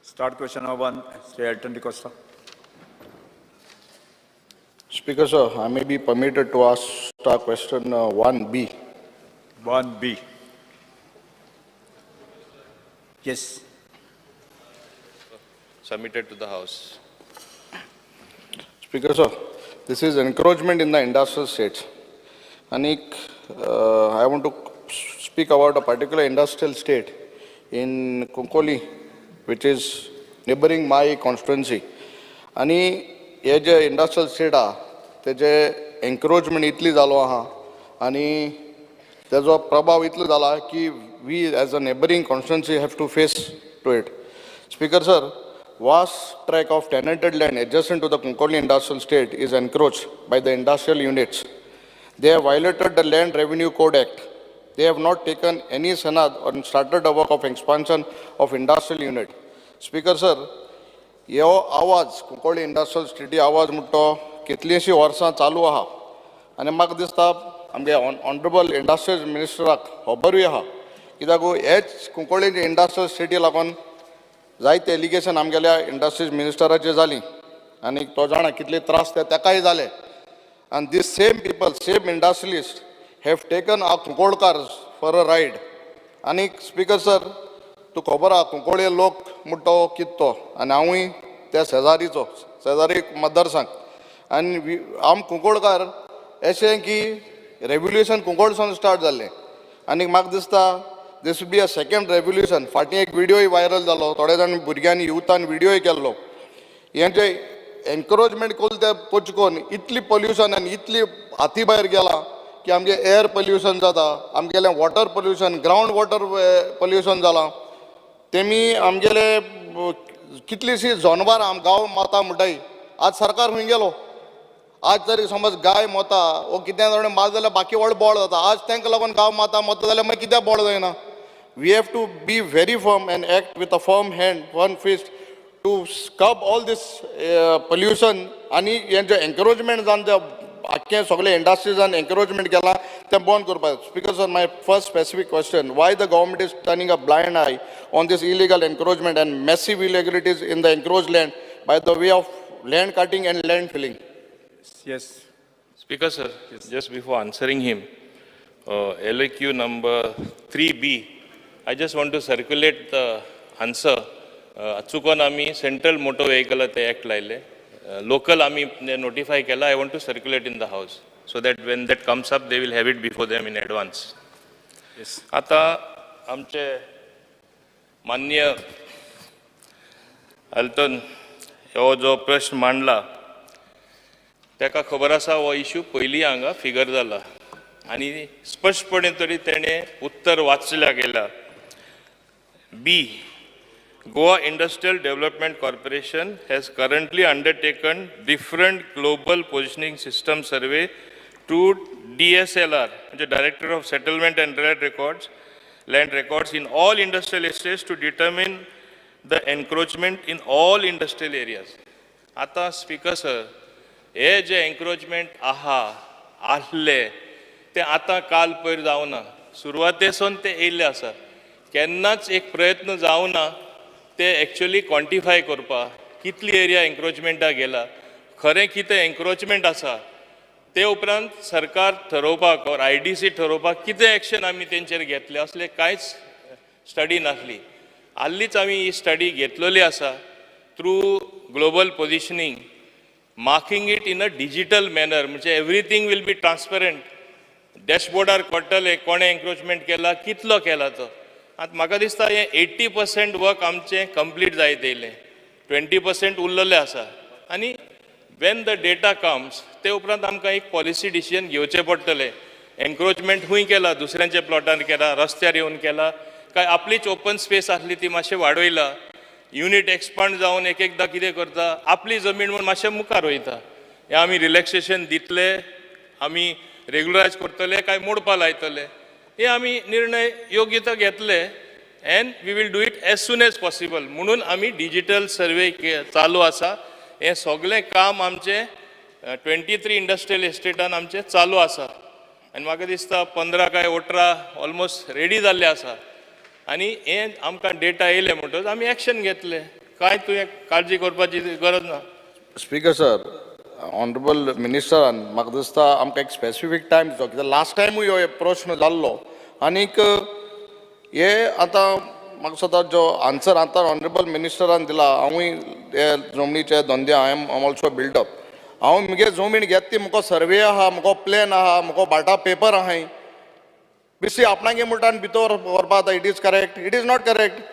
Start question number 1, Sri Elton De Costa. Speaker, sir, I may be permitted to ask question 1B. 1B. Yes. Submitted to the House. Speaker, sir, this is encroachment in the industrial states. Anik, I want to speak about a particular industrial state in Konkoli, which is neighboring my constituency. आणि हे जे industrial state आहा तेजे encroachment इतली जालो आहा आणि तेजो प्रभाव इतलो जाला की we as a neighbouring constituency have to face to it. Speaker sir, vast tract of tenanted land adjacent to the Konkoli industrial state is encroached by the industrial units. They have violated the Land Revenue Code Act. They have not taken any sanad or started the work of expansion of industrial unit. Speaker sir, ह्यो आवाज Konkani industrial स्टेटी आवाज म्हणटा कितलींशीं वर्सां चालू आहा आनी म्हाका दिसता आमगे ऑनरेबल इंडस्ट्रियल मिनिस्टराक खबरूय आहा कित्याक हेच कोंकणी इंडस्ट्रियल स्टेटी लागून जायते एलिगेशन आमगेल्या इंडस्ट्रीज मिनिस्टराचेर जालीं आनी तो जाणा कितले त्रास तेकाय जाले. आनी these same people, same industrialist have taken a Kunkolkar for a ride. आनी स्पीकर सर, तूं खबर आहा कुंकोळे लोक म्हणटा कितो आनी हांवूय त्या शेजारी मतदारसंघ आनी आम कुंकोळकार अशें की रेव्होल्युशन कुंकोळसून स्टार्ट जाल्लें आनी म्हाका दिसता this would be a second revolution. फाटीं एक व्हिडियोय व्हायरल जालो, थोडे जाण भुरग्यांनी युथान व्हिडियोय केल्लो. हेंचे एनकरेजमेंट करून ते पचकोन इतली पोल्युशन आनी इतली हाती भायर गेला की आमगे एअर पोल्युशन जाता, आमगेलें water pollution, ground water pollution जालां. तेमी आमगेले कितलीशीं जनावरां गांव माता म्हणटाय. आज सरकार खंय गेलो? आज जरी समज गाय मोता वो कितें जाणें माल जाल्यार बाकी व्हड बोळ जाता. आज तांकां लागून गांव माता मोता जाल्यार मागीर कित्याक बोळ जायना? We have to be very firm and act with a firm hand, one fist, to curb all this pollution. आणि यांचे एन्करेजमेंट जावन जे आख्खे सगळे इंडस्ट्रीजान एन्करेजमेंट केलां तें बंद करपाक. Speaker sir, my first specific question, why the government is turning a blind I on this illegal encouragement and massive irregularities in the encroached land by the way of land cutting and land filling? Yes. Speaker sir, just before answering him, LAQ number 3B, I just want to circulate the answer. चुकोन आमी central motor vehicle ते act लायले, local आमी notify केला. I want to circulate in the house so that when that comes up they will have it before them in advance. Yes. आता आमचे माननीय Alton हो जो प्रश्न मांडला ताका खबर आसा हो इश्यू पयलीं हांगा फिगर जाला आनी स्पश्टपणे तरी तेणें उत्तर वाचल्या गेला. B. Goa Industrial Development Corporation has currently undertaken different global positioning system survey to DSLR, the Director of Settlement and Land Records in all industrial estates to determine the encroachment in all industrial areas. आता speaker sir, हे जे encroachment आहले ते आतां काल पयर जावना, सुरवातेसून ते येयल्ले आसा. केन्नाच एक प्रयत्न जावना ते एक्चुअली क्वॉन्टिफाय करपाक कितली एरिया एन्क्रोचमेंटाक गेला, खरें कितें एन्क्रोचमेंट आसा ते उपरांत सरकार ठरोवपाक और IDC ठरोवपाक कितें एक्शन आमी तेंचेर घेतले असले कांयच स्टडी नासली. हाल्लीच आमी ही स्टडी घेतलेली आसा through global positioning, marking it in a digital manner, म्हणजे एवरीथींग वील बी ट्रान्सपरंट. डॅशबोर्डार कळटलें कोणें एन्क्रोचमेंट केला, कितलो केला तो. आतां म्हाका दिसता हें 80% वर्क आमचें कंप्लीट जायत येयलें, 20% उरलेलें आसा. आनी वेन द डेटा कम्स ते उपरांत आमकां एक पॉलिसी डिसिजन घेवचें पडटलें. एन्क्रोचमेंट खूंय केला, दुसऱ्यांच्या प्लॉटार केला, रस्त्यार येवन केला, काय आपलीच ओपन स्पेस आसली ती मातशें वाडयला, युनिट एक्सपांड जावन एक एकदां कितें करता, आपली जमीन म्हणून मातशें मुखार वयता. हें आमी रिलॅक्सेशन दितले, आमी रेग्युलरायज करतले काय मोडपा लायतले, हे आमी निर्णय योग्य तो घेतले. And we will do it as soon as possible. म्हणून आमी डिजिटल सर्वे चालू आसा. हें सगळें काम आमचें 23 इंडस्ट्रियल एस्टेटान आमचें चालू आसा आनी म्हाका दिसता 15 काय 18 ऑलमोस्ट रेडी जाल्ले आसा. आनी हें आमकां डेटा येयले म्हणटच आमी एक्शन घेतले. कांय तुवें काळजी करपाची गरज ना. स्पीकर सर, ऑनरेबल मिनिस्टरान म्हाका दिसता आमकां एक स्पेसिफीक टायम दिवचो, कित्याक लास्ट टायमूय हो प्रश्न जाल्लो आनीक हे आतां म्हाका दिसता जो आन्सर आतां ऑनरेबल मिनिस्टरान दिला, हांवूय हे जमनीचे धंदे आय एम ऑल्सो बिल्डअप. हांव मुगे जमीन घेत ती मुगो सर्वे आहा, मुगो प्लॅन आहा, मुगो बाटा पेपर आहाय. बेसी आपणागे म्हणटान भितर व्हरपा आतां it is correct, it is not correct.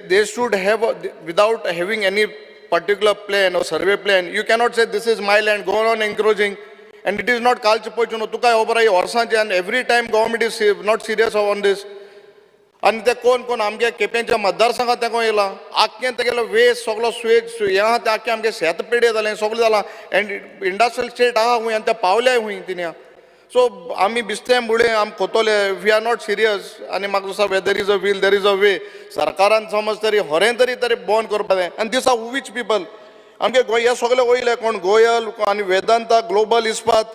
They should have, without having any particular plan or survey plan, you cannot say this is my land, go on encroaching. And it is not kalchi pochuno, tukai obarai orsanche, and every time government is not serious on this. And ते कोण आमगे केपेंच्या मतदारसंघात ते कोण येला, आख्खें तेगेलो waste सगळो Suez ह्या ते आख्खे आमगे शेत पेडे जालें सगळें जालां. एंड इंडस्ट्रियल स्टेट आहा हुंय आनी ते पावले हुंय तिने. सो आमी बिस्तें बुडे आम कोतोले, वी आर नॉट सिरियस. आनी म्हाका दिसता whether is a will there is a way. सरकारान समज तरी हरें तरी बंद करपा जाय. आनी दिस आर विच पीपल आमगे गोंय हे सगळे वयले कोण गोयल आनी वेदांता, ग्लोबल इस्पात,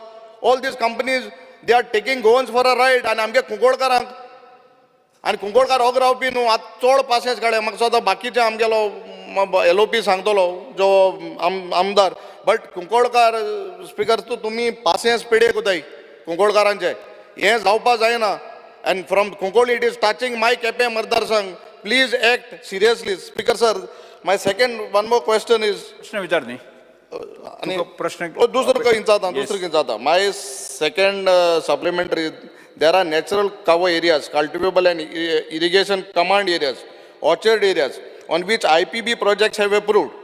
all these companies they are taking Goans for a ride. आनी आमगे कुंकोळकारांक आनी कुंकोळकार होग रावपी न्हू आतां चड पासेस काडे. म्हाका दिसता बाकीचे आमगेलो LOP सांगतलो जो आमदार, बट कुंकोळकार स्पीकर तुमी पासेस पेडे कोताय कुंकोळकारांचे, हें जावपा जायना. And from Kunkol it is touching my Quepem मतदारसंघ. Please act seriously. Speaker sir, my second one more question is, प्रश्न विचार न्ही. आनी प्रश्न दुसरं खंय जाता. My second supplementary, there are natural cover areas, cultivable and irrigation command areas, orchard areas on which IPB projects have approved.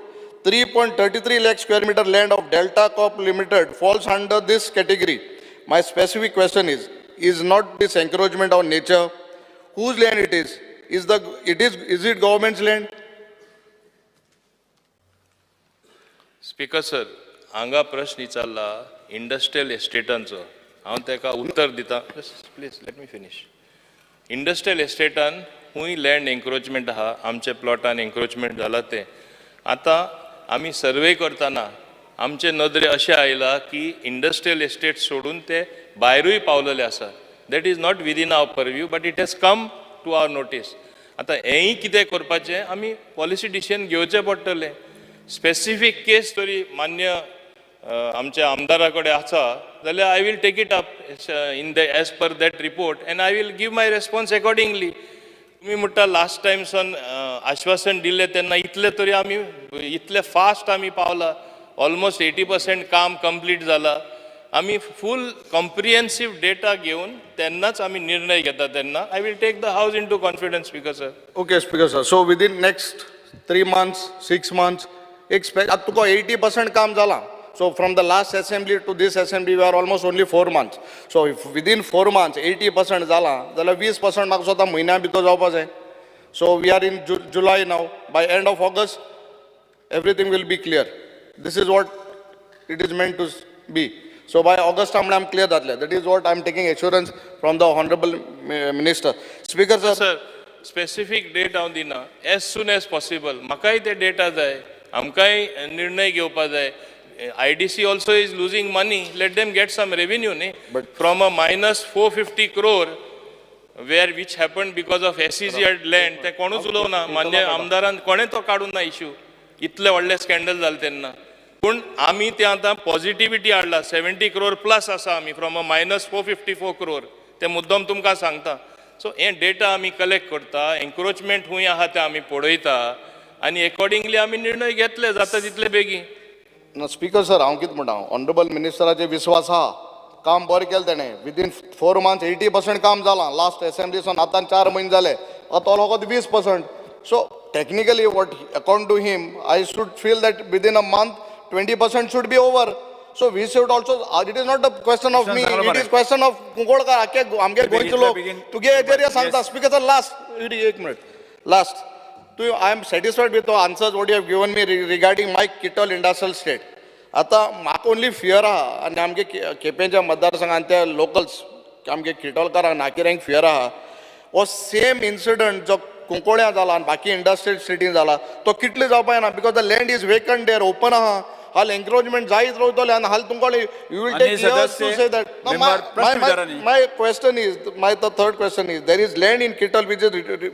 3.33 lakh square meter land of Delta Corp Limited falls under this category. My specific question is not this encroachment on nature? Whose land it is? Is it government's land? Speaker sir, हांगा प्रश्न विचारला industrial एस्टेटांचो. हांव तेका उत्तर दिता. Please let me finish. इंडस्ट्रियल एस्टेटान हुंय लँड एन्क्रोचमेंट आहा, आमचे प्लॉटान एन्क्रोचमेंट जाला ते. आतां आमी सर्वे करतना आमचे नदरे अशें आयला की इंडस्ट्रियल एस्टेट सोडून ते भायरूय पावलेले आसा. That is not within our purview, but it has come to our notice. आतां हेंय कितें करपाचें, आमी पॉलिसी डिसिजन घेवचें पडटलें. स्पेसिफीक केस तरी मान्य आमच्या आमदारा कडेन आसा जाल्यार I will take it up in the as per that report and I will give my response accordingly. तुम्ही म्हणटा लास्ट टायम सन आश्वासन दिले तेन्ना इतले तरी आमी इतले फास्ट आमी पावला. ऑलमोस्ट 80% काम कंप्लीट जाला. आमी फूल कॉम्प्रिहेन्सीव डेटा घेवन तेन्नाच आमी निर्णय घेता. तेन्ना I will take the house into confidence. Speaker sir. Okay speaker sir, so within next 3 months, 6 months, आता तुका 80% काम जाला. So from the last assembly to this assembly we are almost only 4 months. So if within 4 months 80% जाला जाल्यार 20% म्हाका स्वता म्हयन्या भितर जावपा जाय. So we are in July now. By end of August everything will be clear. This is what it is meant to be. So by August I'm clear जातले. That is what I'm taking assurance from the honorable minister. Speaker sir. Sir, specific date हांव दिना. As soon as possible. म्हाकाय ते data जाय, आमकांय निर्णय घेवपा जाय. IDC also is losing money. Let them get some revenue, ne? But from a minus 450 crore, which happened because of SEZ land, ते कोणूच उलोवना. मान्य आमदारान कोणे तो काडून ना इश्यू. इतले व्हडले स्कॅन्डल जाले तेन्ना. पूण आमी ते आतां पॉझिटिव्हिटी हाडला. 70 crore प्लस आसा आमी फ्रॉम अ minus 454 crore. ते मुद्दम तुमकां सांगता. सो हे डेटा आमी कलेक्ट करता. एन्क्रोचमेंट हुंय आहा ते आमी पळयता आनी अकॉर्डिंगली आमी निर्णय घेतले जाता तितले बेगीन. स्पीकर सर, हांव कितें म्हणटा, ऑनरेबल मिनिस्टराचे विश्वास आहा. काम बरें केलें तेणें. विदीन 4 months 80% काम जालां. लास्ट एसेंब्लीसून आतां 4 म्हयने जाले. तो लोक 20%. So technically what according to him I should feel that within a month 20% should be over. So we should also, it is not a question of me, it is question of Kunkolkar. आख्खे आमगे गोंयचे लोक तुगे area सांगता. Speaker sir, last 1 minute. Last I am satisfied with the answers what you have given me regarding my Kitol industrial state. आता म्हाका only fear आहा आनी आमगे केपेंच्या मतदारसंघात त्या लोकल्स आमगे किटोलकारांक नाकिऱ्यांक फियर आहा. हो सेम इन्सिडंट जो कुंकोळ्या जाला आनी बाकी इंडस्ट्रियल सिटीन जाला तो कितले जावपा ना. Because the land is vacant there, open आहा. हाल एन्क्रोचमेंट जायत रावतले आनी हाल तुमकां you will take years to say that. My question is, my the third question is, there is land in किटल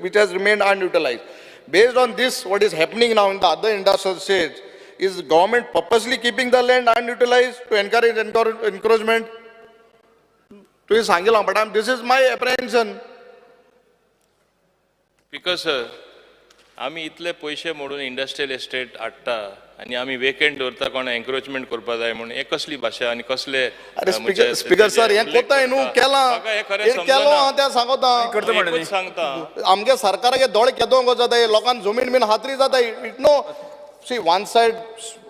which has remained unutilized. Based on this, what is happening now in the other industrial states, is government purposely keeping the land unutilized to encourage encroachment? To his Sangila, but this is my apprehension. Because आमी इतले पयशे मोडून industrial estate हाडटा आनी आमी vacant दवरता कोणा encroachment करपा जाय म्हणून हे कसली भाशा आनी कसले अरे स्पीकर सर हे कोताय न्हू केला हे खरें हे केलो हांव त्या सांगता करता म्हणे न्ही. सांगता आमगे सरकाराचे दोळे केदोंक जाताय लोकांक जमीन बीन हातरी जाताय it no see one side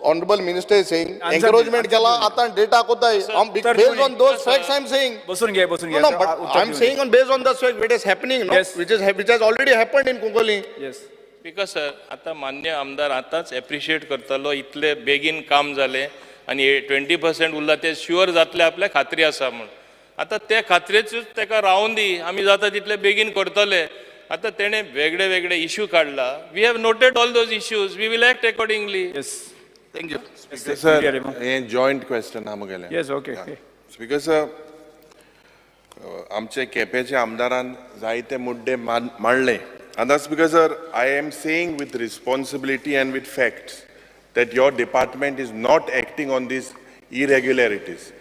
honourable minister is saying encroachment केला आता डेटा कोताय based on those facts I am saying बसून घे बसून घे no but I am saying on based on the fact which is happening no Yes. which has already happened in Kongoli. Yes because आता मान्य आमदार आतांच appreciate करतलो इतले बेगीन काम जालें आनी 20% उरला ते शुअर जातले आपल्या खात्री आसा म्हूण आतां ते खात्रेचूच ताका रावून दी आमी जाता तितले बेगीन करतले आतां तेणें वेगळे वेगळे इश्यू काडला we have noted all those issues we will act accordingly yes Thank you. Sir, a joint question आमगेलें. येस ओके Because आमचे केपेचे आमदारान जायते मुद्दे मांडले. And that's because I am saying with responsibility and with facts that your department is not acting on these irregularities.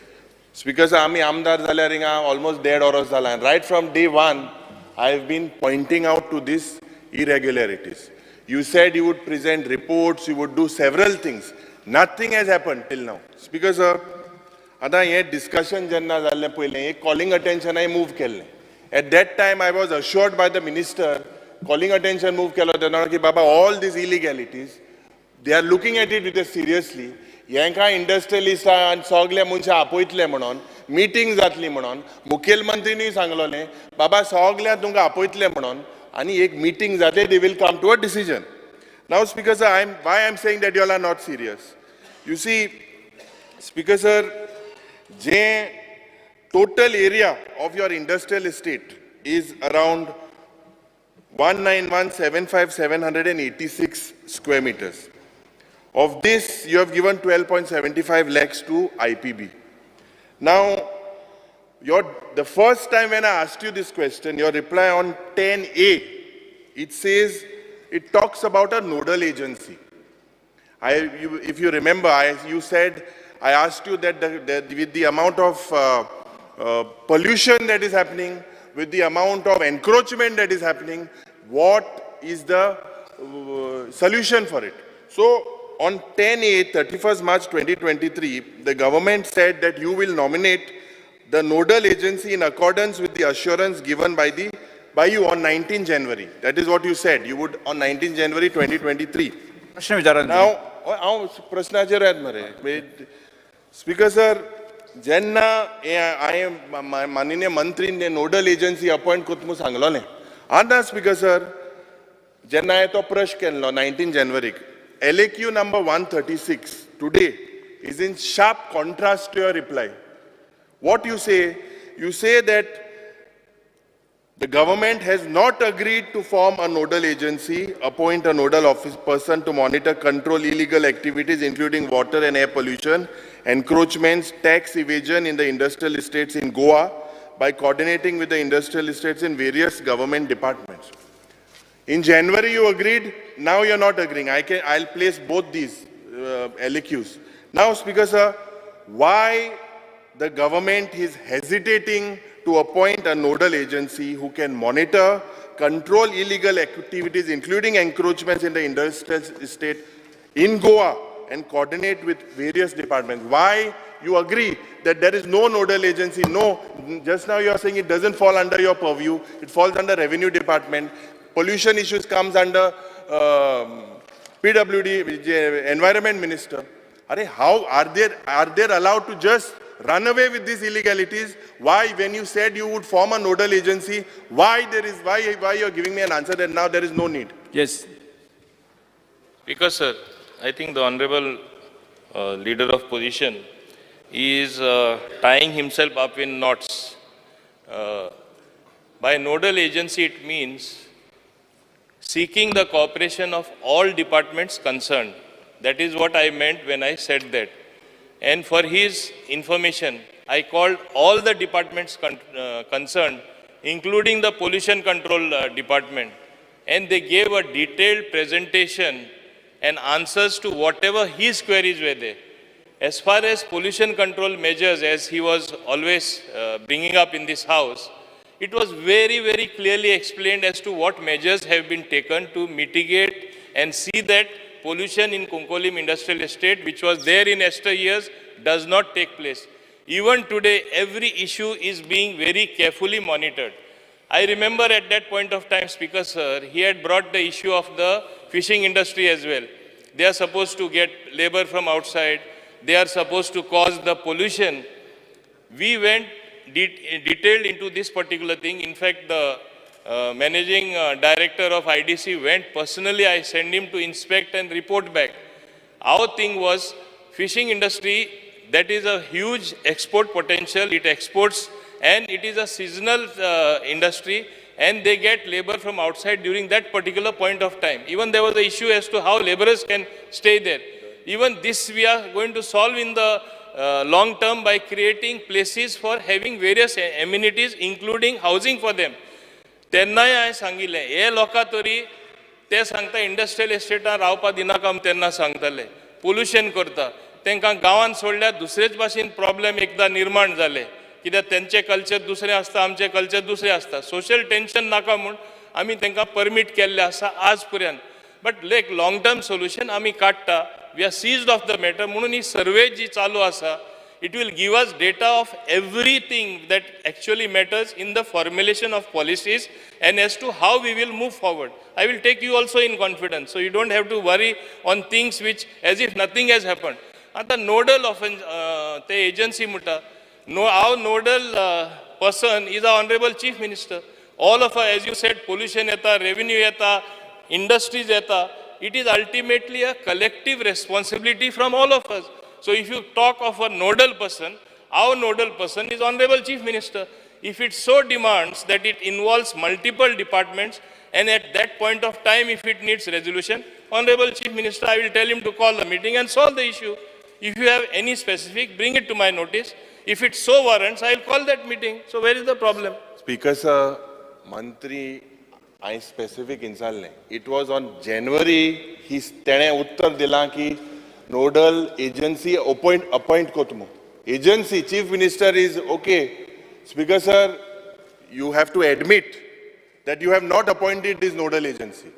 Because आमी आमदार जाल्यार हिंगा almost 1.5 hours जाला. And right from day one, I have been pointing out to these irregularities. You said you would present reports, you would do several things. Nothing has happened till now. Because आता हे discussion जेन्ना जाल्लें पयलें एक calling attention I move केल्लें. At that time I was assured by the minister, calling attention move केलो तेन्ना की बाबा all these illegalities, they are looking at it with seriously. हेंकां इंडस्ट्रियलिस्टां आनी सगळे मनशां आपयतले म्हणून मिटींग जातली म्हणून मुखेलमंत्रीनी सांगलोलें बाबा सगळ्यांक तुमकां आपयतले म्हणून आनी एक मीटिंग जातली they will come to a decision. Now Speaker sir, why I am saying that you all are not serious. You see, Speaker sir, the total area of your industrial estate is around 191,756 square meters. Of this, you have given 12.75 lakhs to IPB. Now, the first time when I asked you this question, your reply on 10A, it says, it talks about a nodal agency. If you remember, you said, I asked you that with the amount of pollution that is happening, with the amount of encroachment that is happening, what is the solution for it? So, on 10/8, 31st March 2023, the government said that you will nominate the nodal agency in accordance with the assurance given by you on 19 January. That is what you said. You would on 19 January 2023. प्रश्न विचारा Now, हांव प्रश्नाचेर येत मरे. Speaker sir, जेन्ना माननीय मंत्रीन nodal agency appoint कोत्मू सांगलोलें. आतां Speaker sir, जेन्ना हांवें तो प्रश्न केल्लो 19 January, LAQ number 136 today is in sharp contrast to your reply. What you say that the government has not agreed to form a nodal agency, appoint a nodal office person to monitor, control illegal activities including water and air pollution, encroachments, tax evasion in the industrial estates in Goa by coordinating with the industrial estates in various government departments. In January you agreed, now you're not agreeing. I'll place both these LAQs. Now Speaker sir, why the government is hesitating to appoint a nodal agency who can monitor, control illegal activities including encroachments in the industrial estate in Goa and coordinate with various departments? Why you agree that there is no nodal agency? No, just now you are saying it doesn't fall under your purview, it falls under Revenue Department. Pollution issues comes under PWD, Environment Minister. How are they allowed to just run away with these illegalities? Why, when you said you would form a nodal agency, why you are giving me an answer that now there is no need? Yes. Because sir, I think the honorable leader of position is tying himself up in knots. By nodal agency it means seeking the cooperation of all departments concerned. That is what I meant when I said that. And for his information, I called all the departments concerned, including the pollution control department. and they gave a detailed presentation and answers to whatever his queries were there. As far as pollution control measures, as he was always bringing up in this house, it was very, very clearly explained as to what measures have been taken to mitigate and see that pollution in Konkolim Industrial Estate, which was there in years, does not take place. Even today, every issue is being very carefully monitored. I remember at that point of time, Speaker Sir, he had brought the issue of the fishing industry as well. They are supposed to get labor from outside. They are supposed to cause the pollution. We went detailed into this particular thing. In fact, the managing director of IDC went personally. I sent him to inspect and report back. Our thing was fishing industry, that is a huge export potential. It exports and it is a seasonal industry, and they get labor from outside during that particular point of time. Even there was an issue as to how laborers can stay there. Even this we are going to solve in the long term by creating places for having various amenities, including housing for them. तेन्नाय हांवें सांगिल्लें, हे लोकां तरी ते सांगता industrial एस्टेटान रावपा दिनाका म्हूण तेन्ना सांगताले, पोल्युशन करता, तांकां गांवांत सोडल्यार दुसरेच भाशेन प्रॉब्लेम एकदां निर्माण जाले, कित्याक तेंचें कल्चर दुसरें आसता, आमचें कल्चर दुसरें आसता. सोशल टेन्शन नाका म्हूण आमी तांकां परमीट केल्लें आसा आज पर्यंत. But like long term solution आमी काडटा. We are seized of the matter. म्हणून ही सर्वे जी चालू आसा, it will give us data of everything that actually matters in the formulation of policies and as to how we will move forward. I will take you also in confidence, so you don't have to worry on things which as if nothing has happened. At the nodal of the agency mutta, our nodal person is our Honorable Chief Minister. All of us, as you said, pollution yeta, revenue yeta, industries yeta, it is ultimately a collective responsibility from all of us. So if you talk of a nodal person, our nodal person is Honorable Chief Minister. If it so demands that it involves multiple departments, and at that point of time, if it needs resolution, Honorable Chief Minister, I will tell him to call the meeting and solve the issue. If you have any specific, bring it to my notice. If it so warrants, I will call that meeting. So where is the problem? Speaker sir, Mantri, I specific insalne. It was on January, he tene uttar dila ki nodal agency appoint kotmo. Agency, Chief Minister is okay. Speaker sir, you have to admit that you have not appointed this nodal agency.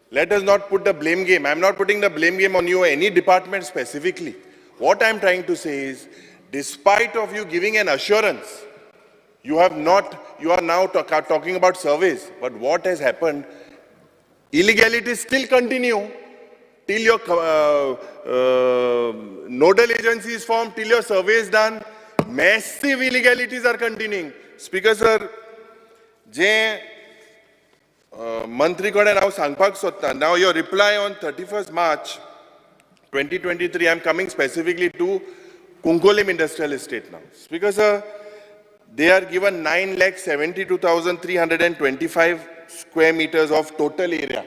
Let us not put the blame game. I am not putting the blame game on you or any department specifically. What I am trying to say is, despite of you giving an assurance, you are now talking about surveys. But what has happened, illegalities still continue. Till your nodal agency is formed, till your survey is done, massive illegalities are continuing. Speaker sir, je Mantri kode now sangpak sotta. Now your reply on 31st March 2023, I am coming specifically to Konkolim Industrial Estate now. Speaker sir, they are given 9,72,325 square meters of total area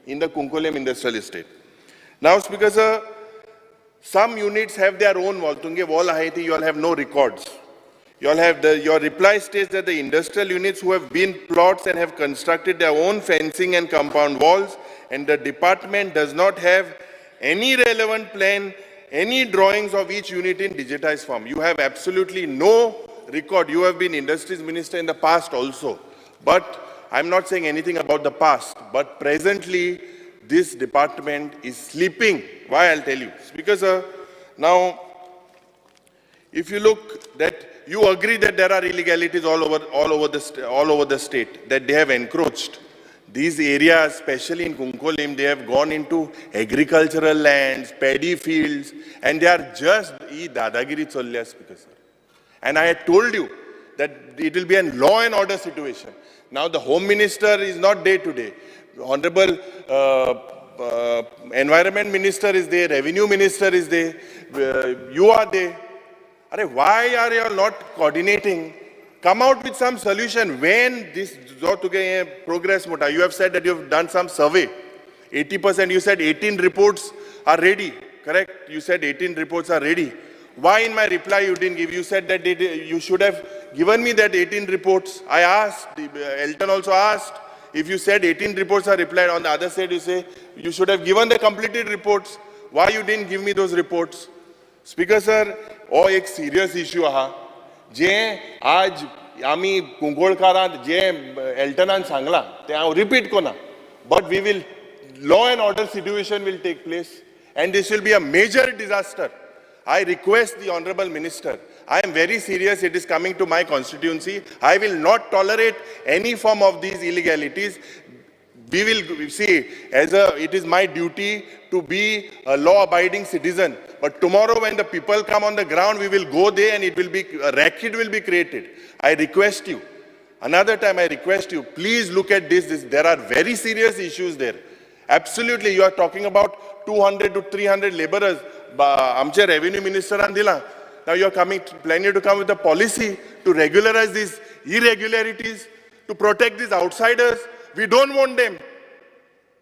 in the Konkolim Industrial Estate. Now, Speaker sir, some units have their own wall. Tunge wall aheti, you all have no records. You all have your reply states that the industrial units who have been plots and have constructed their own fencing and compound walls, and the department does not have any relevant plan, any drawings of each unit in digitized form. You have absolutely no record. You have been Industries Minister in the past also. But I'm not saying anything about the past, but presently, this department is sleeping. Why? I'll tell you. Speaker sir, now, if you look that you agree that there are illegalities all over the state, that they have encroached. These areas, especially in Konkolim, they have gone into agricultural lands, paddy fields, and they are just dadagiri cholya, Speaker sir. And I had told you that it will be a law and order situation. Now the Home Minister is not day to day. Honorable Environment Minister is there, Revenue Minister is there, you are there. Why are you all not coordinating? Come out with some solution. When this progress, you have said that you have done some survey. 80%, you said 18 reports are ready, correct? You said 18 reports are ready. Why in my reply you didn't give? You said that you should have given me that 18 reports. I asked, Elton also asked, If you said 18 reports are replied, on the other side you say you should have given the completed reports. Why you didn't give me those reports? Speaker sir, हो एक serious issue आहा. जे आज आमी कुंकोळकारांत जे एल्टनान सांगला ते हांव रिपीट कोना. But we will, law and order situation will take place and this will be a major disaster. I request the Honorable Minister, I am very serious, it is coming to my constituency. I will not tolerate any form of these illegalities. We will see, it is my duty to be a law-abiding citizen. But tomorrow when the people come on the ground, we will go there and a racket will be created. I request you, another time I request you, please look at this. There are very serious issues there. Absolutely, you are talking about 200 to 300 laborers. Amche revenue minister andila. Now you are planning to come with a policy to regularize these irregularities, to protect these outsiders. We don't want them.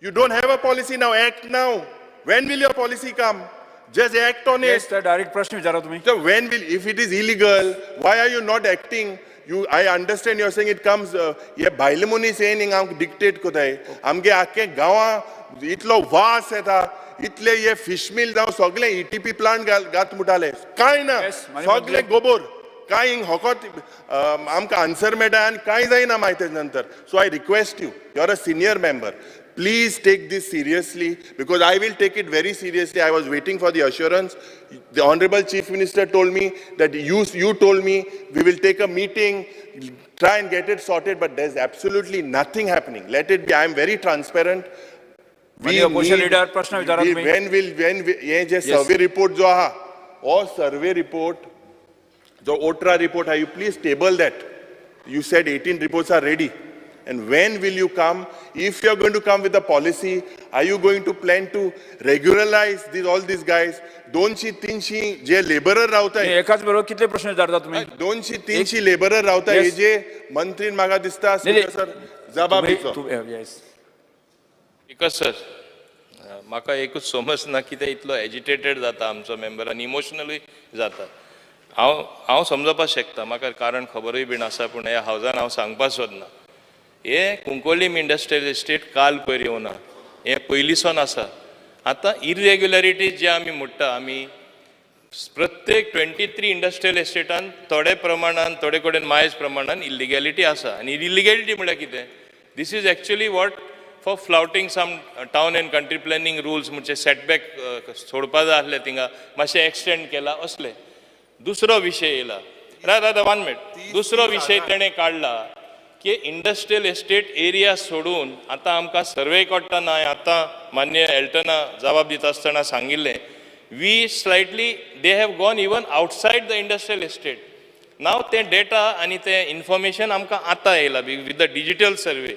You don't have a policy now, act now. When will your policy come? Just act on it. Yes, sir, direct प्रश्न विचारा तुम्ही. So when will, if it is illegal, why are you not acting? I understand you're saying it comes, ये भाईलेमुनी saying हम dictate कोताय. हमके आके गावा इतलो वास है था. इतले ये फिश मिल जाऊ सगळे ETP प्लांट गात मुटाले काय ना सगळे गोबर काय हकत आमका आन्सर मेळटा आनी काय जायना माहिती नंतर. So I request you, you're a senior member, please take this seriously because I will take it very seriously. I was waiting for the assurance. The Honorable Chief Minister told me that you told me we will take a meeting, try and get it sorted, but there's absolutely nothing happening. Let it be. I am very transparent. Opposition leader प्रश्न विचारा तुम्ही. When ये जे survey report जो आहा, or survey report, जो OTRA report है, you please table that. You said 18 reports are ready. And when will you come? If you are going to come with a policy, are you going to plan to regularize all these guys? 200-300 जे laborer रावता एकाच बरोबर कितले प्रश्न विचारता तुम्ही? 200-300 laborer रावता हे जे मंत्रीन म्हाका दिसता सर जबाब दिवचो. Yes. बिकॉज सर म्हाका एकूच समज ना कितें इतलो एजिटेटेड जाता आमचो मेंबर आनी इमोशनलूय जाता. हांव समजपाक शकता, म्हाका कारण खबरूय बीन आसा, पूण ह्या हावजान हांव सांगपाक सोदना. हे कुंकोलीम इंडस्ट्रियल एस्टेट काल पयर येवना, हे पयलींसून आसा. आतां इरेग्युलरिटीज जे आमी म्हणटा, आमी प्रत्येक 23 इंडस्ट्रियल एस्टेटान थोडे प्रमाणान थोडे कडेन मायज प्रमाणान इलिगॅलिटी आसा. आनी इलिगॅलिटी म्हळ्यार कितें? This is actually what for flouting some town and country planning rules, म्हणजे सेटबॅक सोडपा जाय आसले थिंगा मातशें एक्सटेंड केला असले. दुसरो विशय येयला, राधा 1 मिनिट. दुसरो विशय तेणें काडला की इंडस्ट्रियल एस्टेट एरिया सोडून आतां आमकां सर्वे कोट्टा ना. आतां मान्य एल्टना जबाब दिता आसतना सांगिल्लें they have gone even outside the industrial estate. नाव तें डेटा आनी तें इन्फॉर्मेशन आमकां आतां येयला विथ द डिजिटल सर्वे.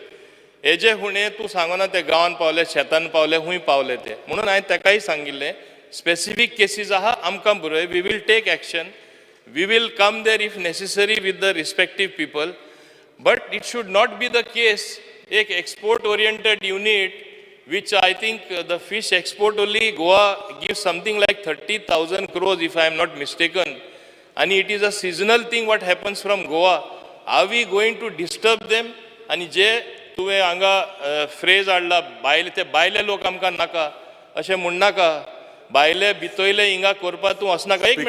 हेजे हुणे तूं सांगना ते गांवान पावले, शेतान पावले, खूंय पावले ते. म्हणून हांवें तेकाय सांगिल्लें स्पेसिफीक केसीस आहा आमकां बरय, we will take action, we will come there if necessary with the respective people. But it should not be the case, एक export oriented unit, which I think the fish export only Goa gives something like 30,000 crores if I am not mistaken. And it is a seasonal thing what happens from Goa. Are we going to disturb them? आणि जे तुवें हांगा phrase हाडला ते भायले लोक आमकां नाका अशें म्हणनाका. भायले भितोयले हिंगा करपा तूं वचनाका. एक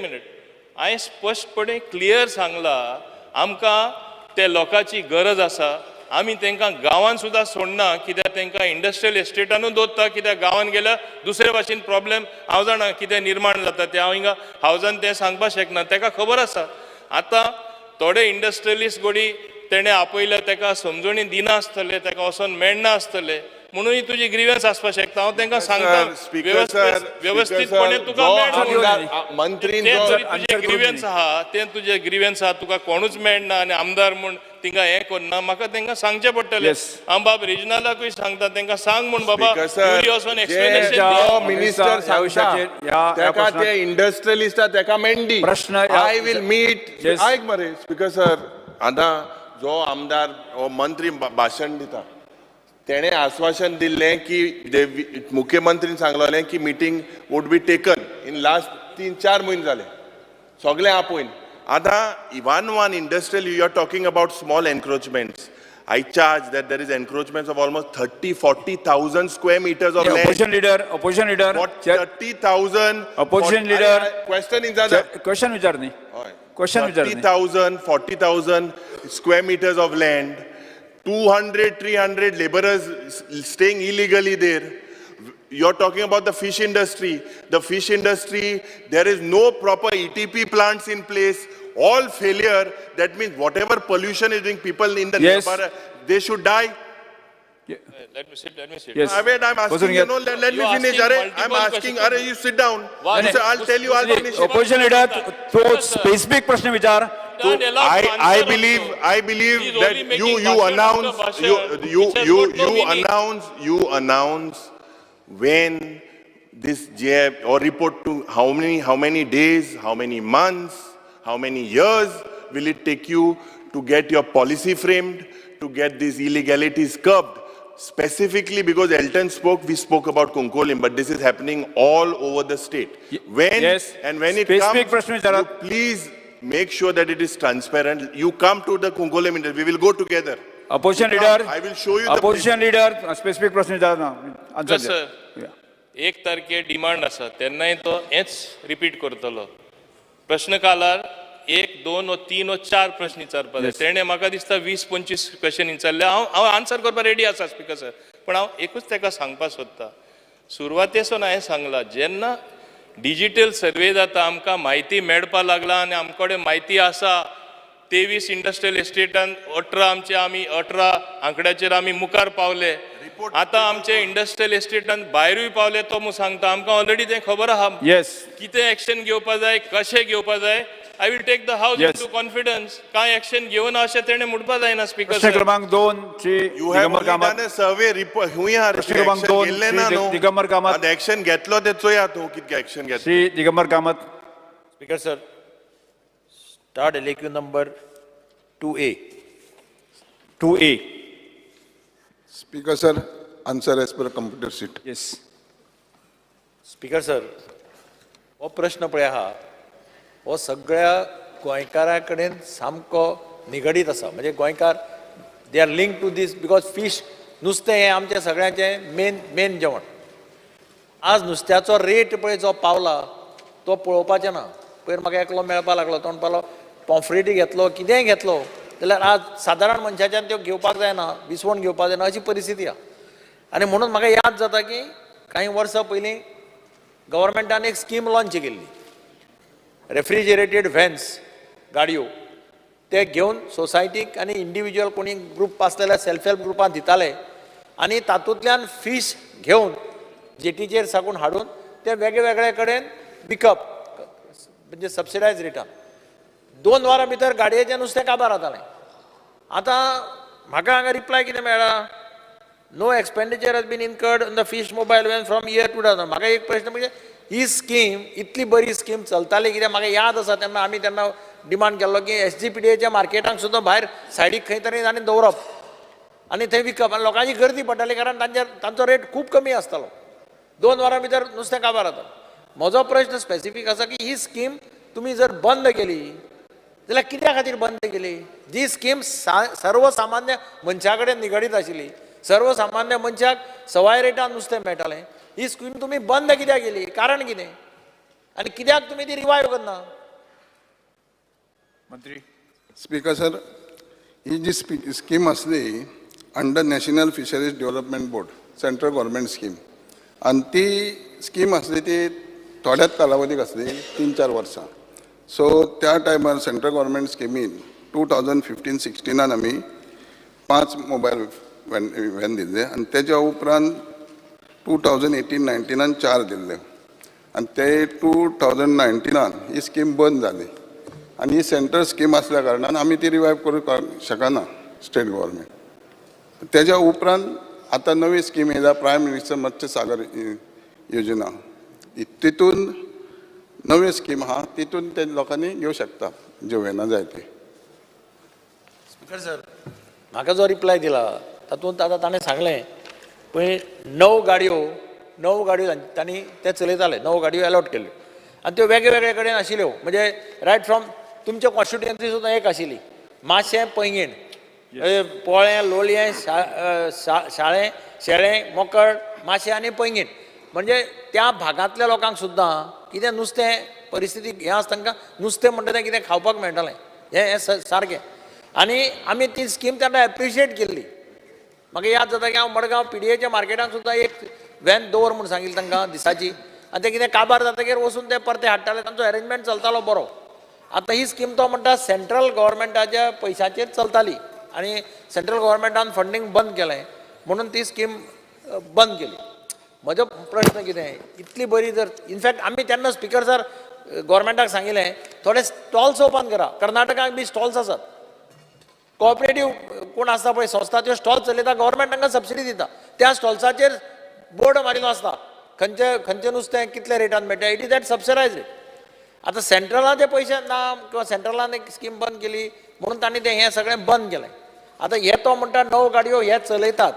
मिनिट. हांवें स्पश्टपणे क्लियर सांगला आमकां ते लोकांची गरज आसा. आमी तांकां गांवान सुद्दां सोडना, कित्याक तांकां इंडस्ट्रियल एस्टेटानूच दवरता, कित्याक गांवान गेल्यार दुसरे भाशेन प्रॉब्लेम हांव जाणा कितें निर्माण जाता ते हांव हिंगा हावजान तें सांगपाक शकना. ताका खबर आसा. आतां थोडे इंडस्ट्रियलिस्ट गोडी तेणें आपयल्या ताका समजणी दिना आसतले, ताका वचोन मेळना आसतले, म्हणून तुजी ग्रीवन्स आसपाक शकता. हांव तांकां सांगता व्यवस्थीतपणे तुका मंत्री तुजे ग्रीवन्स आहा तें तुजे ग्रीवन्स आहा तुका कोणूच मेळना आनी आमदार म्हूण तिंगा हें करना. म्हाका तांकां सांगचें पडटलें. हांव बाब रिजनलाकूय सांगता तांकां सांग म्हूण बाबा वचोन एक्सप्लेनेशन मिनिस्टर ताका ते इंडस्ट्रियलिस्ट ताका मेंडी प्रश्न आय वील मीट. आयक मरे स्पीकर सर, आतां जो आमदार हो मंत्री भाशण दिता तेणे आश्वासन दिल्लें की मुख्यमंत्रीन सांगलोलें की meeting would be taken in last 3-4 म्हयने जाले सगळे आपयन. आतां one industrial you are talking about small encroachments. I charge that there is encroachments of almost 30-40,000 square meters of land. Opposition leader. What 30,000? Opposition leader. Question is that Question विचारणी. Question विचारणी. 30,000, 40,000 square meters of land, 200, 300 laborers staying illegally there. You're talking about the fish industry. The fish industry, there is no proper ETP plants in place. All failure. That means whatever pollution is doing, people in the Yes. neighborhood, they should die. Let me sit. Yes. Wait, I'm asking, you know, let me You're finish. asking I'm multiple asking, questions. you sit down. Why? You say, I'll tell you, I'll finish it. Opposition leader तो specific प्रश्न विचार. Not allowed to I answer believe, also. I believe He's that only making you bhashan announce, after bhashan, which has got no meaning. you announce when this JF or report to how many days, how many months, how many years will it take you to get your policy framed, to get these illegalities curbed? Specifically because Elton spoke, we spoke about Konkolim, but this is happening all over the state. When Yes. and when it Specific comes, प्रश्न विचारा. you please make sure that it is transparent. You come to the Konkolim interview, we will go together. Opposition You come, leader. I will show you the Opposition leader specific प्रश्न विचार ना. Answer Yes, sir. द्या. 1 तारखे demand आसा तेन्नाय तो हेच repeat करतलो. प्रश्न कालार 1, 2 वा 3 वा 4 प्रश्न विचारपाक जाय. तेणे म्हाका दिसता 20-25 क्वेश्चन विचारले. हांव आन्सर करपाक रेडी आसा स्पीकर सर. पण हांव एकूच ताका सांगपाक सोदता. सुरवातेसून हांवें सांगलां जेन्ना डिजिटल सर्वे जाता आमकां म्हायती मेळपा लागला आनी आमचे कडेन म्हायती आसा 23 इंडस्ट्रियल एस्टेटान 18 आंकड्याचेर आमी मुखार पावले. आतां आमचे इंडस्ट्रियल एस्टेटान भायरूय पावले तो मू सांगता आमकां ऑलरेडी तें खबर आहा. Yes. कितें एक्शन घेवपा जाय कशें घेवपा जाय. I will take the house Yes. Into confidence. कांय एक्शन घेवना अशें तेणें म्हणपा जायना स्पीकर प्रश्न सर. क्रमांक 2 Shri You have Digambar only Kamat. done a survey report. हुंया प्रश्न क्रमांक 2 गेल्ले ना श्री न्हू. दिगंबर कामत. आनी एक्शन घेतलो ते चोया तूं कितके एक्शन घेतलो. Shri Digambar Kamat. Speaker sir, start LAQ number 2A. 2A. Speaker sir, answer as per computer sheet. Yes. Speaker sir, हो प्रश्न पळय आहा हो सगळ्या गोंयकारा कडेन सामको निगडीत आसा. म्हणजे गोंयकार they are link to this because fish नुस्तें हें आमचें सगळ्यांचें मेन जेवण. आज नुस्त्याचो रेट पळय जो पावला तो पळोवपाचें ना. पयर म्हाका एकलो मेळपा लागलो तो म्हणपालो पॉम्फ्रेटी घेतलो कितेंय घेतलो जाल्यार आज सादारण मनशाच्यान त्यो घेवपाक जायना, विसवण घेवपाक जायना अशी परिस्थिती आहा. आनी म्हणून म्हाका याद जाता की कांय वर्सां पयलीं गव्हर्मेंटान एक स्कीम लॉन्च केल्ली. रेफ्रिजरेटेड व्हॅन्स गाडयो ते घेवन सोसायटीक आनी इंडिविज्युअल कोणी ग्रूप आसलेल्या सेल्फ हेल्प ग्रुपांत दिताले आनी तातूंतल्यान फीश घेवन जेटीचेर साकून हाडून ते वेगळे कडेन विकप म्हणजे सबसिडायज रेटान. 2 वरां भितर गाडयेचें नुस्तें काबार जातालें. आतां म्हाका हांगा रिप्लाय कितें मेळ्ळा, no expenditure has been incurred on the fish mobile van from year 2000. म्हाका एक प्रश्न म्हणजे ही स्कीम इतली बरी स्कीम चलताली कित्याक म्हाका याद आसा तेन्ना आमी तेन्ना डिमांड केल्लो की SGPDAच्या मार्केटांक सुद्दां भायर सायडीक खंय तरी आनी दवरप आनी थंय विकप आनी लोकांची गर्दी पडटाली कारण तांचो रेट खूब कमी आसतालो. 2 वरां भितर नुस्तें काबार जाता. म्हजो प्रश्न स्पेसिफीक आसा की ही स्कीम तुमी जर बंद केली जाल्यार कित्या खातीर बंद केली. जी स्कीम सर्वसामान्य मनशा कडेन निगडीत आशिल्ली, सर्वसामान्य मनशाक सवाय रेटान नुस्तें मेळटालें, ही स्कीम तुमी बंद कित्याक केली, कारण कितें आनी कित्याक तुमी ती रिवायव करना. मंत्री. Speaker sir, ही जी स्कीम असली under national fisheries development board central government scheme आणि ती स्कीम असली ती थोड्याच कालावधीक असली 3-4 वर्सां. सो त्या टायमार सेंट्रल गव्हर्मेंट स्किमीन 2015-16 आमी 5 मोबायल व्हॅन दिल्ले आणि त्याच्या उपरांत 2018-19 4 दिल्ले आणि ते 2019 ही स्कीम बंद जाली आणि ही सेंट्रल स्कीम असल्या कारणान आमी ती रिवायव करूंक शकना स्टेट गव्हर्मेंट. त्याच्या उपरांत आता नवी स्कीम येयला प्रायम मिनिस्टर मत्स्य सागर योजना. तितून नवी स्कीम आहा तितून ते लोकांनी घेवं शकता ज्यो व्हॅनां जाय ती. स्पीकर सर, म्हाका जो रिप्लाय दिला तातूंत आतां ताणें सांगलें पळय 9 गाडयो तांणी ते चलयताले, 9 गाडयो अलॉट केल्ल्यो आनी त्यो वेगळे कडेन आशिल्ल्यो. म्हणजे रायट फ्रॉम तुमच्या कॉन्स्टिट्युएन्सी सुद्दां एक आशिल्ली मातशें पैंगीण पोळें लोलयें शाळें शेळें मोकळ माशें आनी पैंगीण म्हणजे त्या भागांतल्या लोकांक सुद्दां कितें नुस्तें परिस्थिती हें आसा तांकां नुस्तें म्हणटा तें कितें खावपाक मेळटलें हें सारकें आनी आमी ती स्कीम तेन्ना एप्रिशिएट केल्ली म्हाका याद जाता की हांव मडगांव PDAच्या मार्केटांत सुद्दां एक व्हॅन दवर म्हूण सांगिल्ली तांकां दिसाची आनी ते कितें काबार जातकीर वचून ते परते हाडटाले तांचो अरेंजमेंट चलतालो बरो आतां ही स्कीम तो म्हणटा सेंट्रल गव्हर्मेंटाच्या पयशांचेर चलताली आनी सेंट्रल गव्हर्मेंटान फंडींग बंद केलें म्हणून ती स्कीम बंद केली म्हजो प्रश्न कितें इतली बरी जर इनफॅक्ट आमी तेन्ना स्पिकर सर गव्हर्मेंटाक सांगिल्लें थोडे स्टॉल्स ओपन करा कर्नाटकाक बी स्टॉल्स आसात कोऑपरेटीव कोण आसता पळय संस्था त्यो स्टॉल चलयता गव्हर्मेंट तांकां सबसिडी दिता त्या स्टॉल्साचेर बोर्ड मारिल्लो आसता खंयचें नुस्तें कितल्या रेटान मेळटा it is that subsidised rate आतां सेंट्रलाचे पयशे ना किंवा सेंट्रलान एक स्कीम बंद केली म्हणून तांणी तें हें सगळें बंद केलें आतां हे तो म्हणटा णव गाडयो हे चलयतात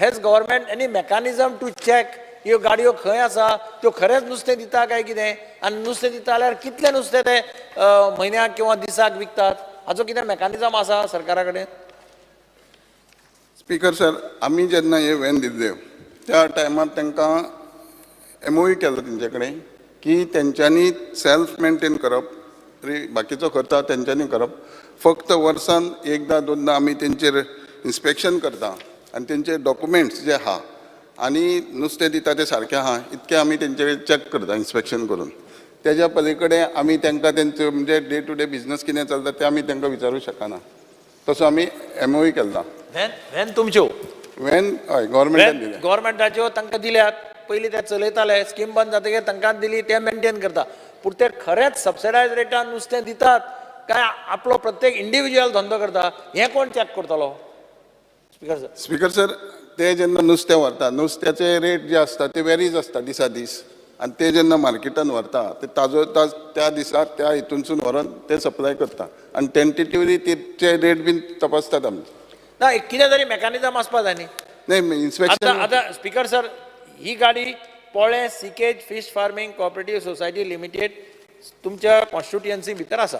has government any mechanism to check ह्यो गाडयो खंय आसा त्यो खरेंच नुस्तें दिता काय कितें आनी नुस्तें दिता जाल्यार कितलें नुस्तें ते म्हयन्याक किंवा दिसाक विकतात हाचो कितें मेकानिजम आसा सरकारा कडेन स्पीकर सर आमी जेन्ना हे व्हॅन दिल्ले त्या टायमार तांकां MOU केलो तेंचे कडेन की तेंच्यांनी सेल्फ मेंटेन करप बाकीचो खर्च तेंच्यांनी करप फक्त वर्सान एकदां दोनदां आमी तेंचेर इन्स्पेक्शन करता आनी तेंचे डॉक्युमेंट्स जे आहा आनी नुस्तें दिता ते सारकें आहा इतकें आमी तेंचे चॅक करता इन्स्पेक्शन करून तेज्या पलीकडे आमी तांकां तेंचो म्हणजे डे टू डे बिझनस कितें चलता तें आमी तांकां विचारूं शकना तसो आमी MOU केला व्हॅन तुमच्यो व्हॅन हय गव्हर्मेंटान दिले गव्हर्मेंटाच्यो तांकां दिल्यात पयलीं ते चलयताले स्कीम बंद जातकीर तांकां दिली ते मेंटेन करता पूण ते खरेंच सबसिडायज रेटान नुस्तें दितात काय आपलो प्रत्येक इंडिविज्युअल धंदो करता हें कोण चॅक करतलो स्पीकर सर ते जेन्ना नुस्तें व्हरता नुस्त्याचे रेट जे आसता ते वेरीज आसता दिसा दीस आनी ते जेन्ना मार्केटान व्हरता ते ताजो त्या दिसा त्या हितूनसून व्हरून ते सप्लाय करता आनी टेंटेटिवली तेचे रेट बीन तपासतात आमी ना कितें तरी मेकानिजम आसपा जाय न्ही नाही इन्स्पेक्शन आतां स्पीकर सर ही गाडी पोळे सिकेज fish farming cooperative society limited तुमच्या कॉन्स्टिट्युएन्सी भितर आसा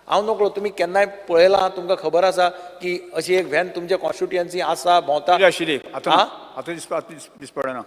हांव नकळो तुमी केन्नाय पळयलां तुमकां खबर आसा की अशी एक व्हॅन तुमच्या कॉन्स्टिट्युएन्सी आसा भोंवता पयलीं आशिल्ली आतां दिसपडना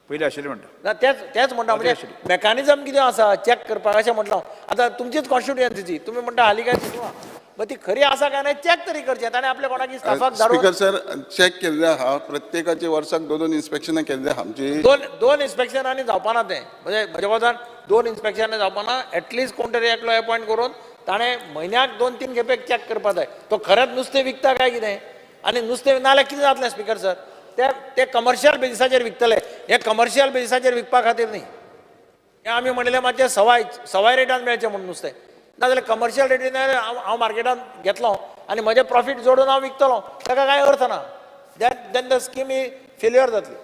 पयलीं आशिल्ली म्हणटा ना तेच म्हणटा म्हणजे मेकानिजम कितें आसा चॅक करपाक अशें म्हटलं आतां तुमचीच कॉन्स्टिट्युएन्सीची तुमी म्हणटा हालीं काय दिसवा मग ती खरी आसा काय नाही चॅक तरी करचें ताणें आपल्या कोणाकी स्टाफाक धाडून स्पीकर सर चॅक केल्ले आहा प्रत्येकाचे वर्साक दोन इन्स्पेक्शनां केल्ले आहा आमची दोन इन्स्पेक्शनांनी जावपाना तें म्हणजे म्हज्या कोतान 2 इन्स्पेक्शनां जावपाना एटलिस्ट कोण तरी एकलो अपॉयंट करून ताणें म्हयन्याक 2-3 खेपे चॅक करपा जाय तो खरेंच नुस्तें विकता काय कितें आनी नुस्तें नाल्यार कितें जातलें स्पीकर सर ते कमर्शियल बेजिसाचेर विकतले हे कमर्शियल बेजिसाचेर विकपा खातीर न्ही हें आमी म्हणलें मातशें सवाय रेटान मेळचें म्हणून नुस्तें नाजाल्यार कमर्शियल रेटीन हांव मार्केटान घेतलो आनी म्हजें प्रॉफीट जोडून हांव विकतलो ताका कांय अर्थ ना देन द स्कीम ही फेल्युअर जातली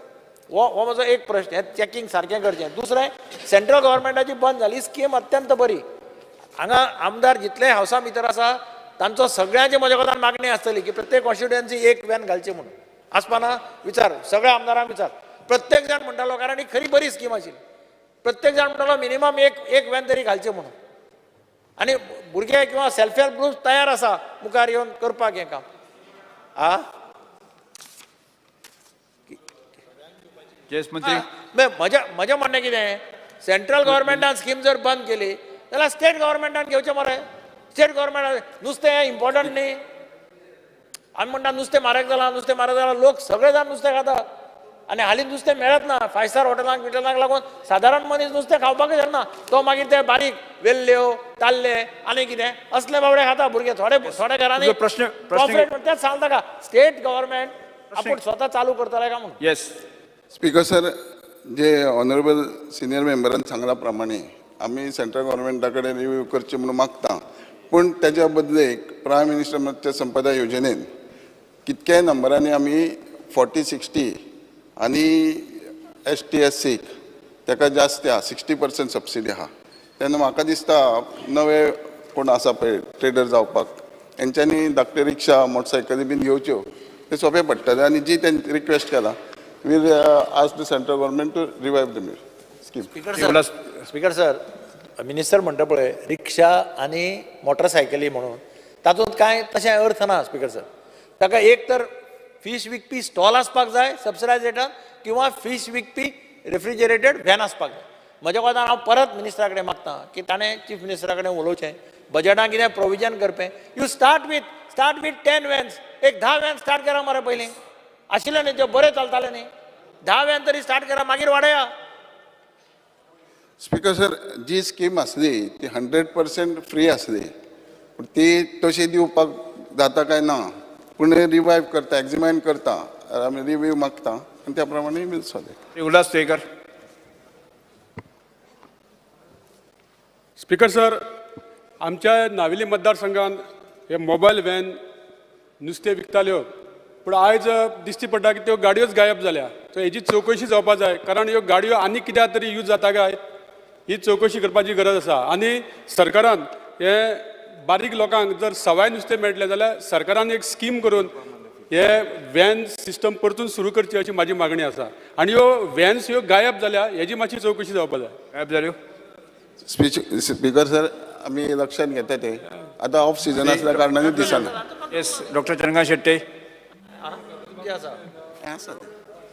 हो म्हजो एक प्रश्न हें चॅकींग सारकें करचें दुसरें सेंट्रल गव्हर्मेंटाची बंद जाली स्कीम अत्यंत बरी हांगा आमदार जितले हावसा भितर आसा तांचो सगळ्यांची म्हज्या कोतान मागणी आसतली की प्रत्येक कॉन्स्टिट्युएन्सी एक व्हॅन घालची म्हणून आसपाना विचार सगळ्या आमदारांक विचार प्रत्येक जाण म्हणटालो कारण ही खरी बरी स्कीम आशिल्ली प्रत्येक जाण म्हणटालो मिनिमम एक व्हॅन तरी घालचें म्हणून आनी भुरगे किंवा सेल्फ हेल्प ग्रुप्स तयार आसा मुखार येवन करपाक हें काम म्हजें म्हणणें कितें सेंट्रल गव्हर्मेंटान स्कीम जर बंद केली जाल्यार स्टेट गव्हर्मेंटान घेवचें मरे स्टेट गव्हर्मेंटान नुस्तें हें इम्पॉर्टंट न्ही आमी म्हणटा नुस्तें म्हारग जालां लोक सगळे जाण नुस्तें खाता आनी हालीं नुस्तें मेळत ना 5 स्टार हॉटेलांक लागून सादारण मनीस नुस्तें खावपाक जायना तो मागीर ते बारीक वेल्ल्यो ताल्ले आनी कितें असले बाबडे खाता भुरगे थोड्या घरांनी प्रॉफिट तेच सांगता का स्टेट गव्हर्मेंट आपूण स्वता चालू करतले का म्हणून येस स्पीकर सर जे ऑनरेबल सिनियर मेंबरान सांगला प्रमाणे आमी सेंट्रल गव्हर्मेंटा कडेन रिव्यू करचे म्हणून मागता पूण तेज्या बदलेक प्रायम मिनिस्टर मत्स्य संपदा योजनेन कितक्याय नंबरांनी आमी 40-60 आनी ST-SCक ताका जास्त आहा 60% सबसिडी आहा तेन्ना म्हाका दिसता नवे कोण आसा पळय ट्रेडर जावपाक हेंच्यांनी धाकटे रिक्षा मोटरसायकली बीन घेवच्यो ते सोंपें पडटलें आनी जी तेंची रिक्वेस्ट केला will ask the central government to revive the scheme speaker sir minister म्हणटा पळय रिक्षा आनी मोटरसायकली म्हणून तातूंत कांय तशें अर्थ ना स्पीकर सर ताका एक तर फीश विकपी स्टॉल आसपाक जाय सबसिडायज रेटान किंवा फीश विकपी रेफ्रिजरेटेड व्हॅन आसपाक जाय. म्हज्या कोतान हांव परत मिनिस्टरा कडेन मागता की ताणें चीफ मिनिस्टरा कडेन उलोवचें, बजेटान कितें प्रोविजन करपें. यू स्टार्ट विथ 10 व्हॅन्स, एक 10 व्हॅन स्टार्ट करा मरे पयलीं. आशिल्ले न्ही ते बरें चलताले न्ही, 10 व्हॅन तरी स्टार्ट करा, मागीर वाडया. स्पीकर सर, जी स्कीम आसली ती 100% फ्री आसली, पूण ती तशी दिवपाक जाता काय ना, पूण रिवायव करता, एग्जिमायन करता, आमी रिव्यू मागता आनी त्या प्रमाणे बिल चलता. Shri Ulhas Strecker. Speaker sir, आमच्या नावेली मतदारसंघात हे मोबायल व्हॅन नुस्तें विकताल्यो, पूण आयज दिश्टी पडटा की त्यो गाडयोच गायब जाल्या. सो हेची चवकशी जावपाक जाय, कारण ह्यो गाडयो आनी कित्याक तरी यूज जाता काय ही चवकशी करपाची गरज आसा. आनी सरकारान हे बारीक लोकांक जर सवाय नुस्तें मेळटलें जाल्यार सरकारान एक स्कीम करून हे व्हॅन सिस्टम परतून सुरू करची अशी म्हाजी मागणी आसा. आनी ह्यो व्हॅन्स ह्यो गायब जाल्या हेची मातशी चवकशी जावपाक जाय. गायब जाल्यो. स्पीकर सर, आमी लक्षात घेता ते आतां ऑफ सीजन आसल्या कारणान दिसना. Yes, doctor Chandrakant Shette.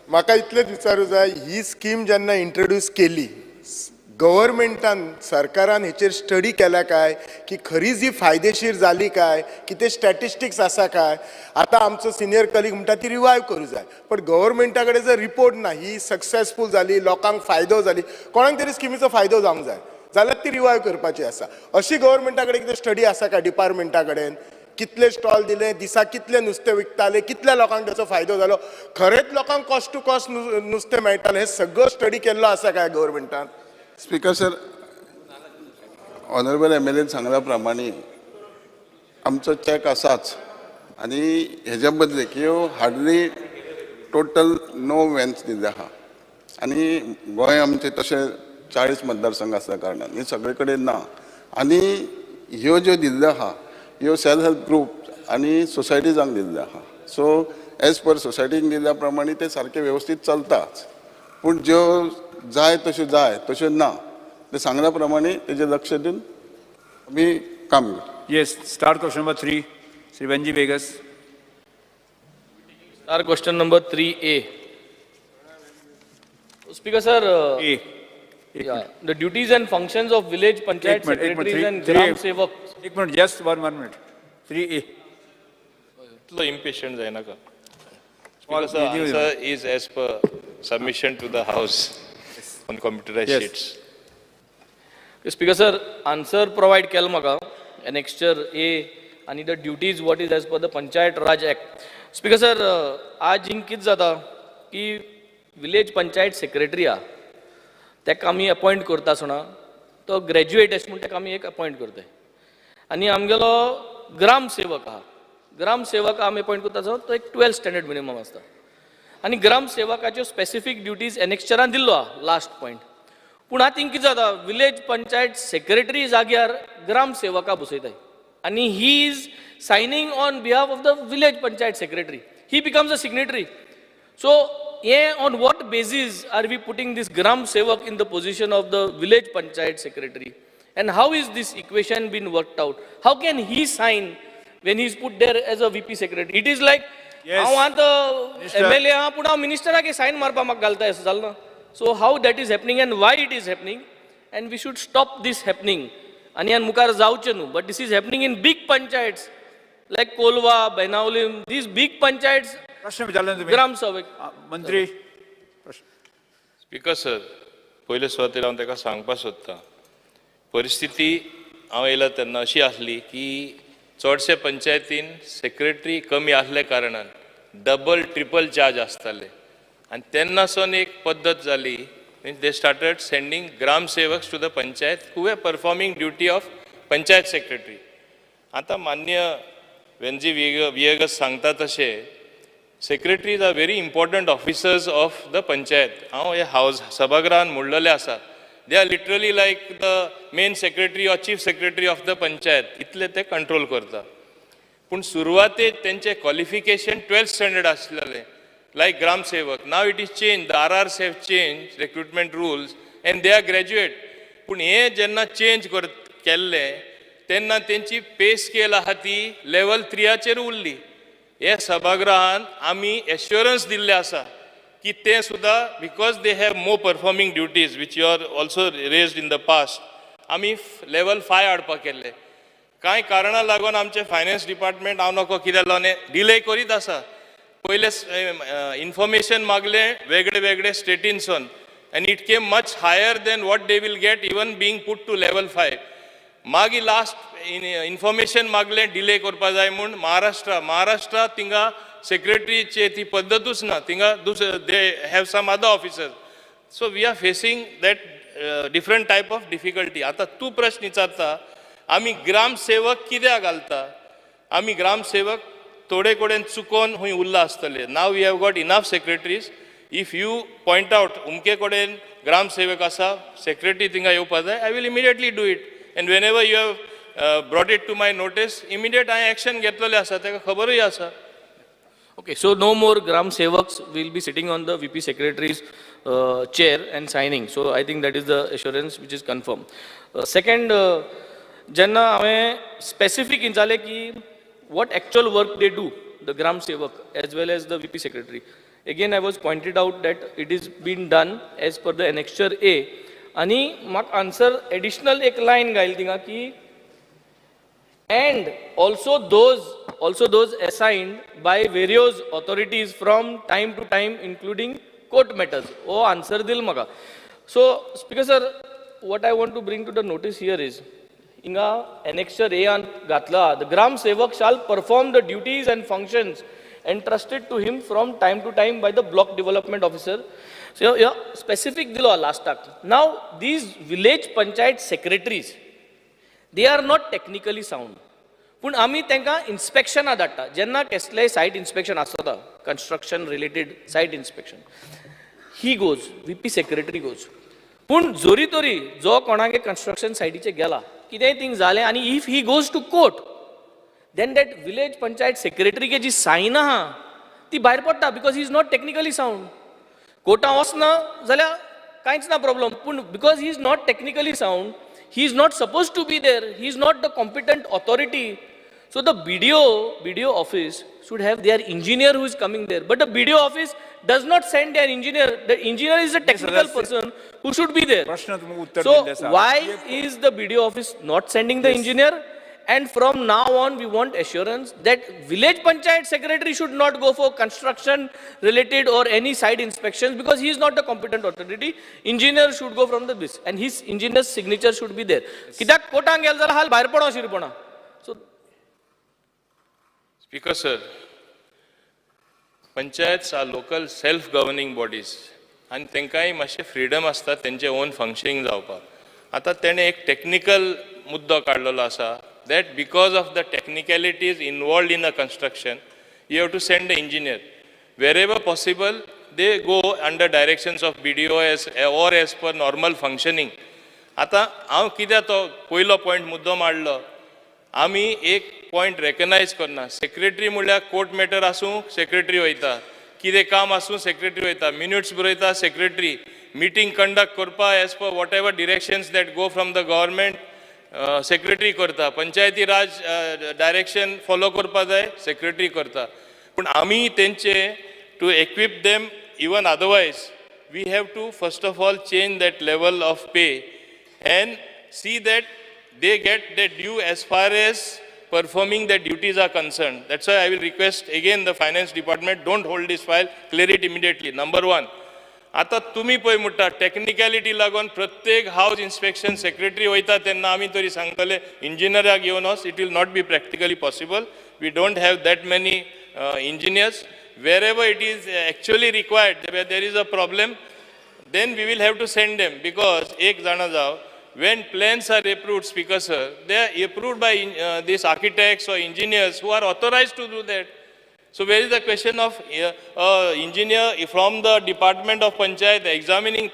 म्हाका इतलेंच विचारूं जाय, ही स्कीम जेन्ना इंट्रोड्यूस केली, गव्हर्मेंटान सरकारान हेचेर स्टडी केला काय की खरी जी फायदेशीर जाली काय, कितें स्टॅटिस्टिक्स आसा काय. आतां आमचो सिनियर कलीग म्हणटा ती रिवायव करूं जाय, पण गव्हर्मेंटा कडेन जर रिपोर्ट ना ही सक्सेसफूल जाली, लोकांक फायदो जाली, कोणाक तरी स्किमीचो फायदो जावंक जाय जाल्यार ती रिवायव करपाची आसा. अशी गव्हर्मेंटा कडेन कितें स्टडी आसा काय डिपार्टमेंटा कडेन, कितले स्टॉल दिले, दिसाक कितले नुस्तें विकताले, कितल्या लोकांक त्याचो फायदो जालो, खरेंच लोकांक कॉस्ट टू कॉस्ट नुस्तें मेळटालें, हे सगळो स्टडी केल्लो आसा काय गव्हर्मेंटान. स्पीकर सर, ऑनरेबल MLA सांगल्या प्रमाणे आमचो चॅक आसाच, आनी हेज्या बदले की हार्डली टोटल 9 व्हॅन्स दिल्ले आहा. आनी गोंय आमचें तशें 40 मतदारसंघ आसल्या कारणान हे सगळे कडेन ना. आनी ह्यो ज्यो दिल्ल्यो आहा ह्यो सेल्फ हेल्प ग्रुप आनी सोसायटीजांक दिल्ल्यो आहा. सो एज पर सोसायटीक दिल्ल्या प्रमाणे ते सारके वेवस्थीत चलताच, पूण ज्यो जाय तश्यो ना, ते सांगल्या प्रमाणे तेजेर लक्ष दिवन आमी काम करता. Yes, star question number 3, Shri Venzy Viegas. Star question number 3A. Speaker sir, a. the duties and functions of village panchayat secretaries and gram sevak. एक minute, just one minute. 3A. इतलो impatient जायनाका. All Because the video, answer is as per submission to the House on computerized Yes. sheets. Speaker sir, answer provide केल म्हाका annexure A and the duties what is as per the Panchayat Raj Act. Speaker sir, आज हिंग कित जाता की village panchayat secretary आ तेका आमी appoint करता आसतना तो ग्रॅज्युएट अशें म्हूण तेका आमी एक अपॉइंट करताय. आनी आमगेलो ग्राम सेवक आहा, ग्राम सेवक आमी अपॉइंट करता आसतना तो एक 12th स्टँडर्ड मिनिमम आसता. आनी ग्राम सेवकाच्यो स्पेसिफीक ड्युटीज एनेक्चरान दिल्लो आहा लास्ट पॉयंट. पूण आतां हिंग कितें जाता, विलेज पंचायत सेक्रेटरी जाग्यार ग्राम सेवका बसयताय आनी he is signing on behalf of the village panchayat secretary. He becomes a signatory. So on what basis are we putting this gram sevak in the position of the village panchayat secretary, and how is this equation been worked out? How can he sign when he is put there as a VP secretary? It is like Yes. I want the MLA ha puna minister ke sign marpa mak galta hai salna. So how that is happening and why it is happening, and we should stop this happening. Ani an mukar जावचे न्हू, but this is happening in big panchayats like Kolwa, Benaulim, these big panchayats. प्रश्न विचारले तुम्ही. ग्राम सेवक मंत्री. Speaker sir, पयले सुवातेर हांव ताका सांगपाक सोदतां, परिस्थिती हांव येयला तेन्ना अशी आसली की चडशे पंचायतीन सेक्रेटरी कमी आसल्या कारणान डबल ट्रिपल चार्ज आसताले. आनी तेन्नासून एक पद्दत जाली, means they started sending gram sevaks to the panchayat who were performing duty of panchayat secretary. आतां मान्य वेंजी वियगस सांगता तशें secretaries are very important officers of the panchayat. हांव हे हावस सभागृहान म्हणलेले आसा, they are literally like the main secretary or chief secretary of the panchayat, इतले ते कंट्रोल करता. पूण सुरवातेक तेंचे क्वॉलिफिकेशन 12th स्टँडर्ड आसलेले लायक ग्राम सेवक. Now it is change, the RRs have change recruitment rules and they are graduate. पूण हे जेन्ना चेंज केल्ले तेन्ना तेंची पे स्केल आहा ती लेवल 3 उरली. हे सभागृहान आमी एश्युरन्स दिल्ले आसा की ते सुद्दां because they have more performing duties which you are also raised in the past आमी लेवल 5 हाडपाक केल्ले. कांय कारणां लागून आमचे फायनान्स डिपार्टमेंट हांव नको कितें लावने डिले करीत आसा. पयले इन्फॉर्मेशन मागले वेगळे वेगळे स्टेटीनसून and it came much higher than what they will get even being put to level 5. मागी लास्ट इन्फॉर्मेशन मागले डिले करपा जाय म्हूण महाराष्ट्रा थिंगा सेक्रेटरीचे ती पद्धतूच ना. थिंगा they have some other officers. So we are facing that different type of difficulty. आतां तूं प्रश्न विचारता आमी ग्रामसेवक कित्याक घालता. आमी ग्रामसेवक थोडे कडेन चुकोन हूंय उरला आसतले. Now we have got enough secretaries. If you point out, umke koden gram sevak asa, secretary thinga yeवपा जाय, I will immediately do it. And whenever you have brought it to my notice, immediate I action घेतलेले आसा, तेका खबरूय आसा. Okay, so no more Gram Sevaks will be sitting on the VP Secretary's chair and signing. So I think that is the assurance which is confirmed. Second, jenna hame specific injale ki what actual work they do, the Gram Sevak as well as the VP Secretary. Again, I was pointed out that it is being done as per the annexure A. Ani mak answer additional ek line gail tinga ki and also those assigned by various authorities from time to time, including court matters. Oh, answer dil maga. So, Speaker sir, what I want to bring to the notice here is, inga annexure A an gatla, the Gram Sevak shall perform the duties and functions entrusted to him from time to time by the block development officer. So, yeah, specific dilo last act. Now, these village panchayat secretaries, they are not technically sound. Pun ami tenka inspection adatta. Jenna kesle site inspection asata, construction related site inspection. He goes, VP secretary goes. Pun zori tori jo konage construction site iche gela. Kidei things zale ani if he goes to court, then that village panchayat secretary ke ji sign ha ती भायर पडटा because he is not technically sound. Kota वचना जाल्यार कांयच ना problem. पूण because he is not technically sound, he is not supposed to be there. He is not the competent authority. So the BDO office should have their engineer who is coming there. But the BDO office does not send their engineer. The engineer is a technical person who should be there. So why is the BDO office not sending the engineer? And from now on, we want assurance that village panchayat secretary should not go for construction related or any site inspections because he is not the competent authority. Engineer should go from the this, and his engineer's signature should be there. Kidak kota ngel jala hal bahar pada shirpona. So, Speaker sir, panchayats are local self-governing bodies, and तेंकाय मातशे freedom असता तेंचे own functioning जावपाक. आता तेणे एक technical मुद्दो काडलेलो आसा. That because of the technicalities involved in a construction, you have to send the engineer. Wherever possible, they go under directions of BDO or as per normal functioning. आता हांव कित्याक तो पयलो पॉयंट मुद्दो मांडलो, आमी एक पॉयंट रेकग्नायज करना. सेक्रेटरी म्हणल्यार कोर्ट मॅटर आसूं सेक्रेटरी वयता, कितें काम आसूं सेक्रेटरी वयता, मिनिट्स बरयता सेक्रेटरी, मिटींग कंडक्ट करपा as per what ever directions that go from the government secretary करता, पंचायती राज डायरेक्शन फॉलो करपा जाय सेक्रेटरी करता. पूण आमी तेंचे to equip them even otherwise we have to first of all change that level of pay and see that they get their due as far as performing their duties are concerned. That's why I will request again the finance department, don't hold this file, clear it immediately. Number one, आता तुम्ही पळय म्हणटा technicality लागून प्रत्येक house inspection secretary वयता तेन्ना आमी तरी सांगतले इंजिनियराक घेवन वच. It will not be practically possible. We don't have that many engineers. wherever it is actually required, where there is a problem, then we will have to send them, because ek jana jao, when plans are approved, Speaker sir, they are approved by these architects or engineers who are authorized to do that. So where is the question of engineer from the department of panchayat examining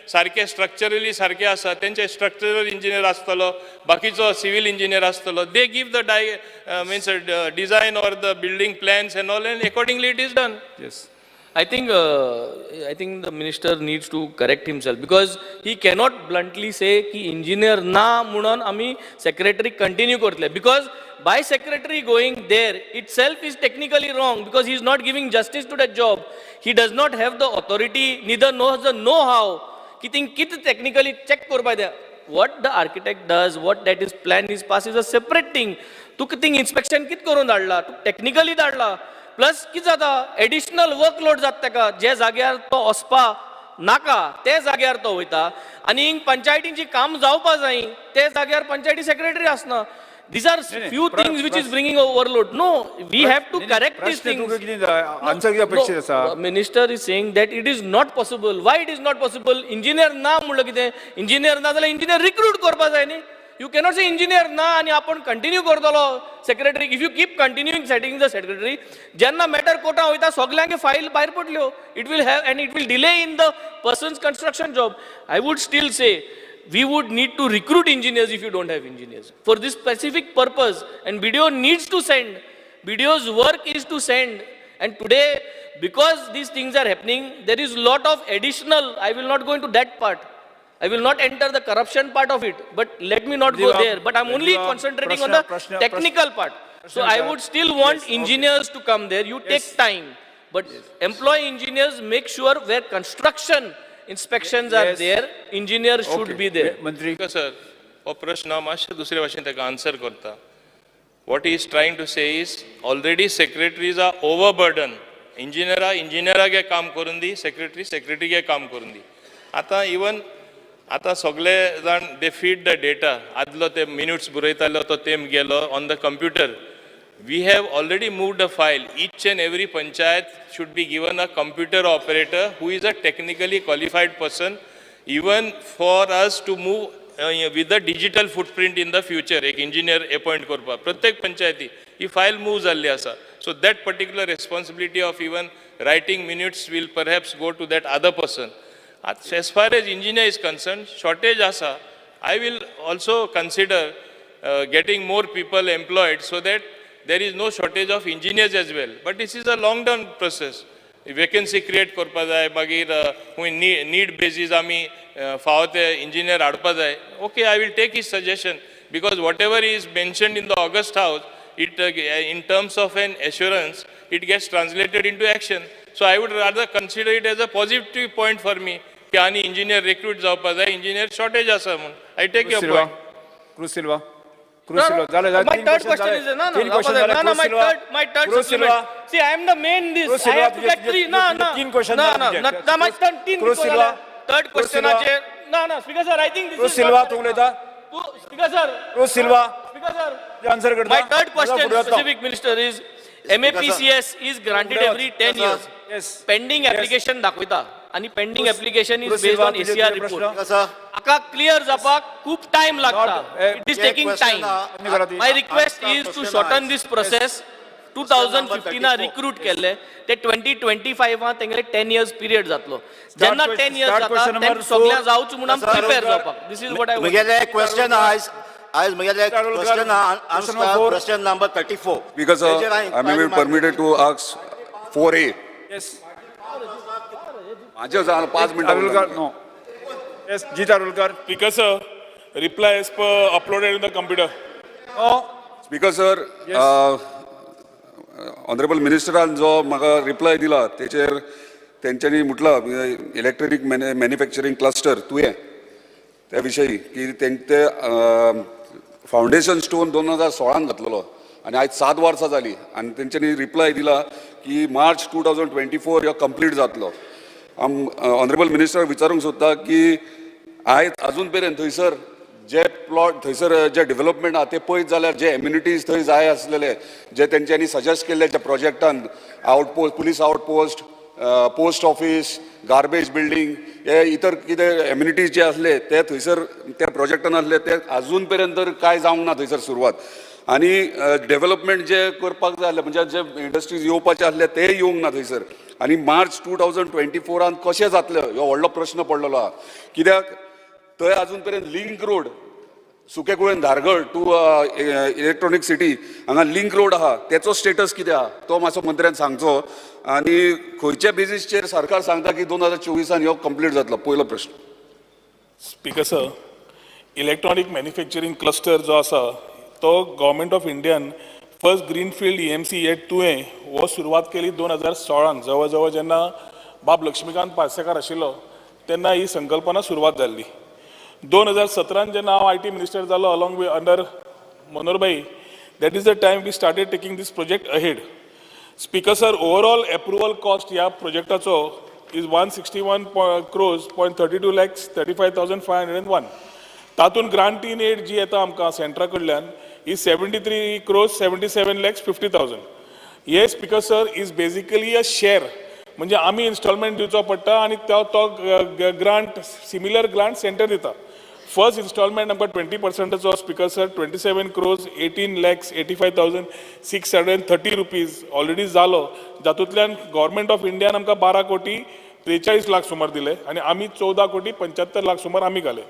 sarke structurally sarke asa, tenche structural engineer astalo, bakicho civil engineer astalo, they give the design or the building plans and all, and accordingly it is done. Yes. I think the minister needs to correct himself because he cannot bluntly say ki engineer na म्हणून आम्ही secretary continue करतले because by secretary going there itself is technically wrong because he is not giving justice to that job. He does not have the authority, neither knows the know-how. Ki think kit technically check korba dia. What the architect does, what that is plan is passed is a separate thing. तू किती inspection कित करून धाडला, तू technically धाडला. Plus कितें जाता additional workload जाता ताका जे जाग्यार तो वचपा नाका ते जाग्यार तो वयता आनी पंचायतींची काम जावपा जाय ते जाग्यार पंचायती सेक्रेटरी आसना. These are few things which is bringing overload. No, we have to correct these things. No, minister is saying that it is not possible. Why it is not possible? Engineer ना म्हणलं कितें engineer ना जाल्यार engineer recruit करपा जाय न्ही. You cannot say engineer ना आणि आपण कंटिन्यू करतलो secretary. If you keep continuing setting the secretary, जेन्ना matter कोर्टां वयता सगल्यांगे file भायर पडल्यो. It will have and it will delay in the person's construction job. I would still say we would need to recruit engineers if you don't have engineers for this specific purpose, and BDO needs to send. BDO's work is to send, and today because these things are happening there is lot of additional. I will not go into that part. I will not enter the corruption part of it, but let me not go there. But I'm only concentrating on the technical part. So I would still want engineers to come there. You take time, but employ engineers, make sure where construction inspections are there, engineers should be there. मंत्री sir हो प्रश्न मातशें दुसरे भाशेन ताका answer करता. What he is trying to say is already secretaries are overburdened. इंजिनियराक काम करून दी, सेक्रेटरीक काम करून दी. आतां सगळे जाण दे फीड द डेटा. आदलो ते मिनिट्स बरयतालो तो तेम गेलो on the computer. We have already moved a file. Each and every panchayat should be given a computer operator who is a technically qualified person, even for us to move with the digital footprint in the future. Ek engineer appoint korpa. Pratyek panchayati, he file moves alli asa. So that particular responsibility of even writing minutes will perhaps go to that other person. As far as engineer is concerned, shortage asa. I will also consider getting more people employed so that there is no shortage of engineers as well. But this is a long-term process. Vacancy create korpa jay, magir need basis ami faote engineer adpa jay. Okay, I will take his suggestion because whatever is mentioned in the August House, it in terms of an assurance, it gets translated into action. So I would rather consider it as a positive point for me. Ki ani engineer recruit jawpa jay, engineer shortage asa mun. I take your point. Cruz Silva. My third question is my third supplement. See, I am the main this. I have to get three. My turn third question Speaker sir, I think this is Silva Speaker sir. Speaker sir. answer My third question, specific minister, is MAPCS is granted every 10 years. Yes. Pending application dakhwita. And pending application is based on ACR report. Aka clear zapak खूप time लागता. It is taking time. My request is to shorten this process. 2015 recruit केले ते 2025 तेंगेले 10 years period जातलो. जेन्ना 10 years जाता तेन्ना सगळ्या जावची म्हणून prepare जावपाक. This is what I want. Miguel, question question number 34. Because I may be permitted to ask 4A. Yes. माझ्या 5 मिनिटं. No. Yes, Jita Rulkar. Speaker sir, reply as per uploaded in the computer. No. Speaker sir, Honorable Ministeraन जो म्हाका reply दिला तेचेर तेंच्यांनी म्हटलां electronic manufacturing cluster तुवें त्या विशयी की तेंचे फावंडेशन स्टोन 2016 घातलेलो आनी आयज 7 वर्सां जालीं आनी तेंच्यांनी रिप्लाय दिला की मार्च 2024 ह्यो कंप्लीट जातलो. ऑनरेबल मिनिस्टर विचारूंक सोदता की आयज अजून पर्यंत थंयसर जे प्लॉट थंयसर जे डेव्हलपमेंट आहा ते पळयत जाल्यार जे एम्युनिटीज थंय जाय आसलेले जे तेंच्यांनी सजेस्ट केल्ले त्या प्रोजेक्टान outpost police outpost post office garbage building हे इतर कितें एम्युनिटीज जे आसले ते थंयसर त्या प्रोजेक्टान आसले ते अजून पर्यंत कांय जावंक ना थंयसर सुरवात. आनी डेव्हलपमेंट जे करपाक जाय आसले म्हणजे जे इंडस्ट्रीज येवपाचे आसले ते येवंक ना थंयसर. आनी मार्च 2024 कशें जातलें हो व्हडलो प्रश्न पडलेलो आहा. कित्याक थंय अजून पर्यंत लिंक रोड सुकेकुळेन धारगळ टू इलेक्ट्रॉनिक सिटी हांगा लिंक रोड आहा तेचो स्टेटस कितें आहा तो मातसो मंत्र्यान सांगचो आनी खंयच्या बेजीसचेर सरकार सांगता की 2024 ह्यो कंप्लीट जातलो पयलो प्रश्न. Speaker sir, electronic manufacturing cluster जो आसा तो गव्हर्मेंट ऑफ इंडियान फर्स्ट ग्रीनफिल्ड EMC एट तुवें हो सुरवात केली 2016 जवळ जवळ जेन्ना बाब लक्ष्मीकांत पार्सेकार आशिल्लो तेन्ना ही संकल्पना सुरवात जाल्ली. 2017 जेन्ना हांव IT मिनिस्टर जालो along with under Manoharbhai, that is the time we started taking this project ahead. Speaker sir, overall approval cost ह्या प्रोजेक्टाचो इज 161 crores, 32 lakhs 35,501. तातूंत ग्रांट इन एड जी येता आमकां सेंट्रा कडल्यान इज 73 crores 77 lakhs 50,000. हे speaker sir is basically a share, म्हणजे आमी installment दिवचो पडटा आनी तो ग्रांट सिमिलर ग्रांट सेंटर दिता. फर्स्ट इन्स्टॉलमेंट आमकां 20%चो speaker sir 27 crores 18 lakhs 85,630 rupees already जालो, जातूंतल्यान गव्हर्मेंट ऑफ इंडियान आमकां 12 कोटी 43 लाख सुमार दिले आनी आमी 14 कोटी 75 लाख सुमार आमी घाले.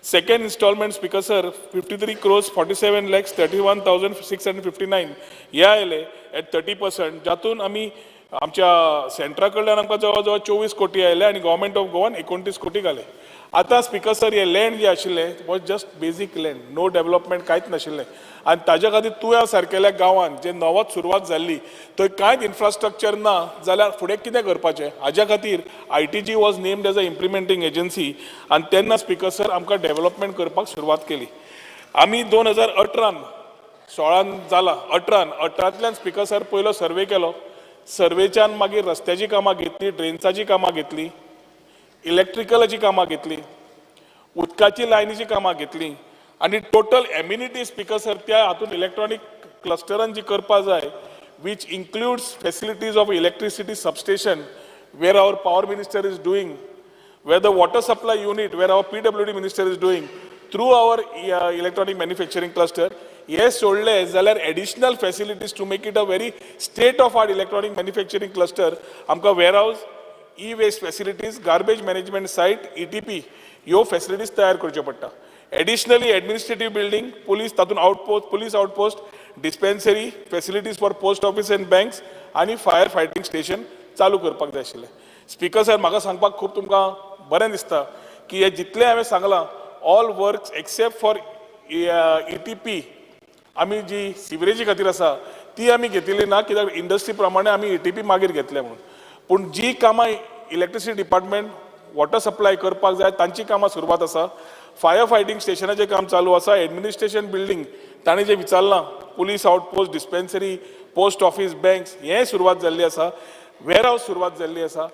Second instalment speaker sir 53 crores 47 lakhs 31,659 हे आयले एट 30%, जातून आमी आमच्या सेंट्रा कडल्यान आमकां जवळ जवळ 24 कोटी आयले आनी गव्हर्मेंट ऑफ गोवान 29 कोटी घाले. आतां स्पीकर सर हे लँड जे आशिल्लें was just basic land, no development कांयच नाशिल्लें आनी ताज्या खातीर तुवें सारकेल्या गांवांत जे नवोच सुरवात जाल्ली थंय कांयच इन्फ्रास्ट्रक्चर ना जाल्यार फुडें कितें करपाचें, हाज्या खातीर ITG was named as a implementing agency आनी तेन्ना स्पीकर सर आमकां डेव्हलपमेंट करपाक सुरवात केली. आमी 2018 जाला 18तल्यान स्पीकर सर पयलो सर्वे केलो. सर्वेच्यान मागीर रस्त्याची कामां घेतली, ड्रेन्साची कामां घेतली, इलेक्ट्रिकलाची कामां घेतली, उदकाची लायनीची कामां घेतली आनी टोटल एम्युनिटी स्पीकर सर त्या हातूंत इलेक्ट्रॉनीक क्लस्टरान जी करपा जाय which includes facilities of electricity substation where our power minister is doing, where the water supply unit, where our PWD minister is doing through our electronic manufacturing cluster. हे सोडले जाल्यार additional facilities to make it a very state of art electronic manufacturing cluster आमकां warehouse, waste facilities, garbage management सायट, ETP ह्यो facilities तयार करच्यो पडटा. Additionally administrative building, police तातूंत outpost, police outpost, dispensary, facilities for post office end banks आनी fire fighting station चालू करपाक जाय आशिल्लें. स्पीकर सर, म्हाका सांगपाक खूब तुमकां बरें दिसता की हे जितलें हांवें सांगलां all works except for ETP आमी जी सिवरेजी खातीर आसा ती आमी घेतिल्ली ना, कित्याक इंडस्ट्री प्रमाणे आमी ETP मागीर घेतले म्हणून. पूण जी कामां इलेक्ट्रिसिटी डिपार्टमेंट वॉटर सप्लाय करपाक जाय तांची कामां सुरवात आसा. फायर फायटींग स्टेशनाचें काम चालू आसा. एडमिनिस्ट्रेशन बिल्डींग ताणें जें विचारलां, police outpost, dispensary, post office, banks हें सुरवात जाल्ली आसा. वेअरहाऊस सुरवात जाल्ली आसा.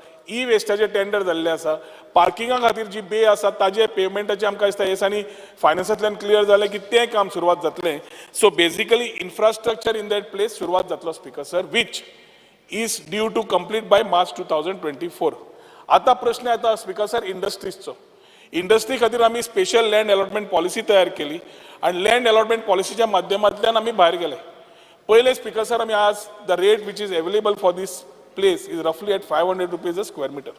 वेस्टाचें टेंडर जाल्लें आसा. पार्किंगा खातीर जी बे आसा ताजे पेमेंटाचें आमकां दिसता येसांनी फायनान्सांतल्यान क्लियर जालें की तें काम सुरवात जातलें. So basically infrastructure in that place सुरवात जातलो speaker sir, which is due to complete by March 2024. आतां प्रश्न येता स्पीकर सर इंडस्ट्रीजचो. इंडस्ट्री खातीर आमी स्पेशल लँड अलॉटमेंट पॉलिसी तयार केली आनी लँड अलॉटमेंट पॉलिसीच्या माध्यमांतल्यान आमी भायर गेले. पयले स्पीकर सर आमी आज the rate which is available for this place is रफली at 500 rupees a square meter.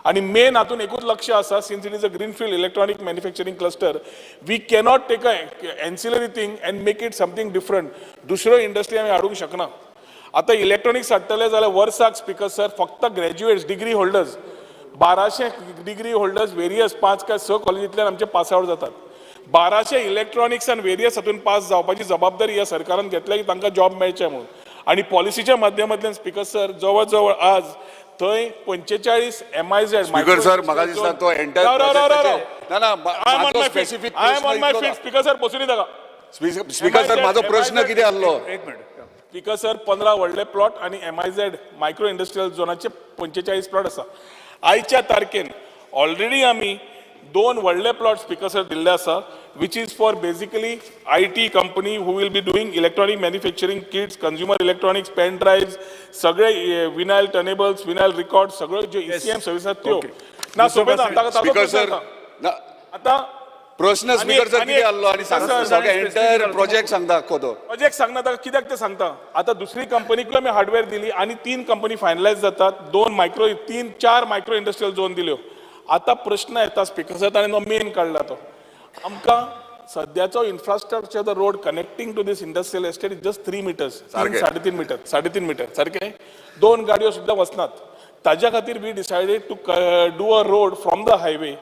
आणि मेन हातून एकूच लक्ष आसा, since it is a greenfield electronic manufacturing cluster, we cannot take a ancillary thing and make it something different. दुसरो industry आमी हाडूंक शकना. आतां इलेक्ट्रॉनिक्स हाडटले जाल्यार वर्साक स्पीकर सर फक्त graduates, degree holders, 1200 degree holders various 5 काय 6 कॉलेजींतल्यान आमचे पास आउट जातात. 1200 इलेक्ट्रॉनिक्स आनी वेरियस हातून पास जावपाची जबाबदारी ह्या सरकारान घेतल्या की तांकां जॉब मेळचे म्हणून. आणि पॉलिसीच्या माध्यमांतल्यान स्पीकर सर जवळ जवळ आज थंय 45 MIZ स्पीकर सर म्हाका दिसता तो स्पेसिफिक स्पीकर सर बसून येता. स्पीकर सर म्हाजो प्रश्न कितें आसलो? एक मिनिट. स्पीकर सर 15 व्हडले प्लॉट आणि MIZ मायक्रो इंडस्ट्रियल झोनाचे 45 प्लॉट आसा. आयच्या तारखेन ऑलरेडी आमी 2 व्हडले प्लॉट स्पीकर सर दिल्ले आसा, which is for basically IT company who will be doing electronic manufacturing kits, consumer electronics, pen drives, सगळे vinyl turnables, vinyl records, सगळे जे ECM सर्व्हिस आहेत त्यो. ना सोबत स्पीकर सर आता प्रश्न स्पीकर सर कितें आसलो आणि सांगता सगळे एंटायर प्रोजेक्ट सांगता खोदो. प्रोजेक्ट सांगना ताका कित्याक ते सांगता. आता दुसरी कंपनीक आमी हार्डवेअर दिली आणि 3 कंपनी फायनलायज जातात. 4 मायक्रो इंडस्ट्रियल झोन दिल्यो. आता प्रश्न येता स्पीकर सर ताणें मेन काडला तो. आमकां सध्याचो infrastructure the road connecting to this industrial estate is just 3 metres, सारकें. 3.5 मीटर सारखे 2 गाडयो सुद्धा वचनात. ताज्या खातीर we decided to do a road from the highway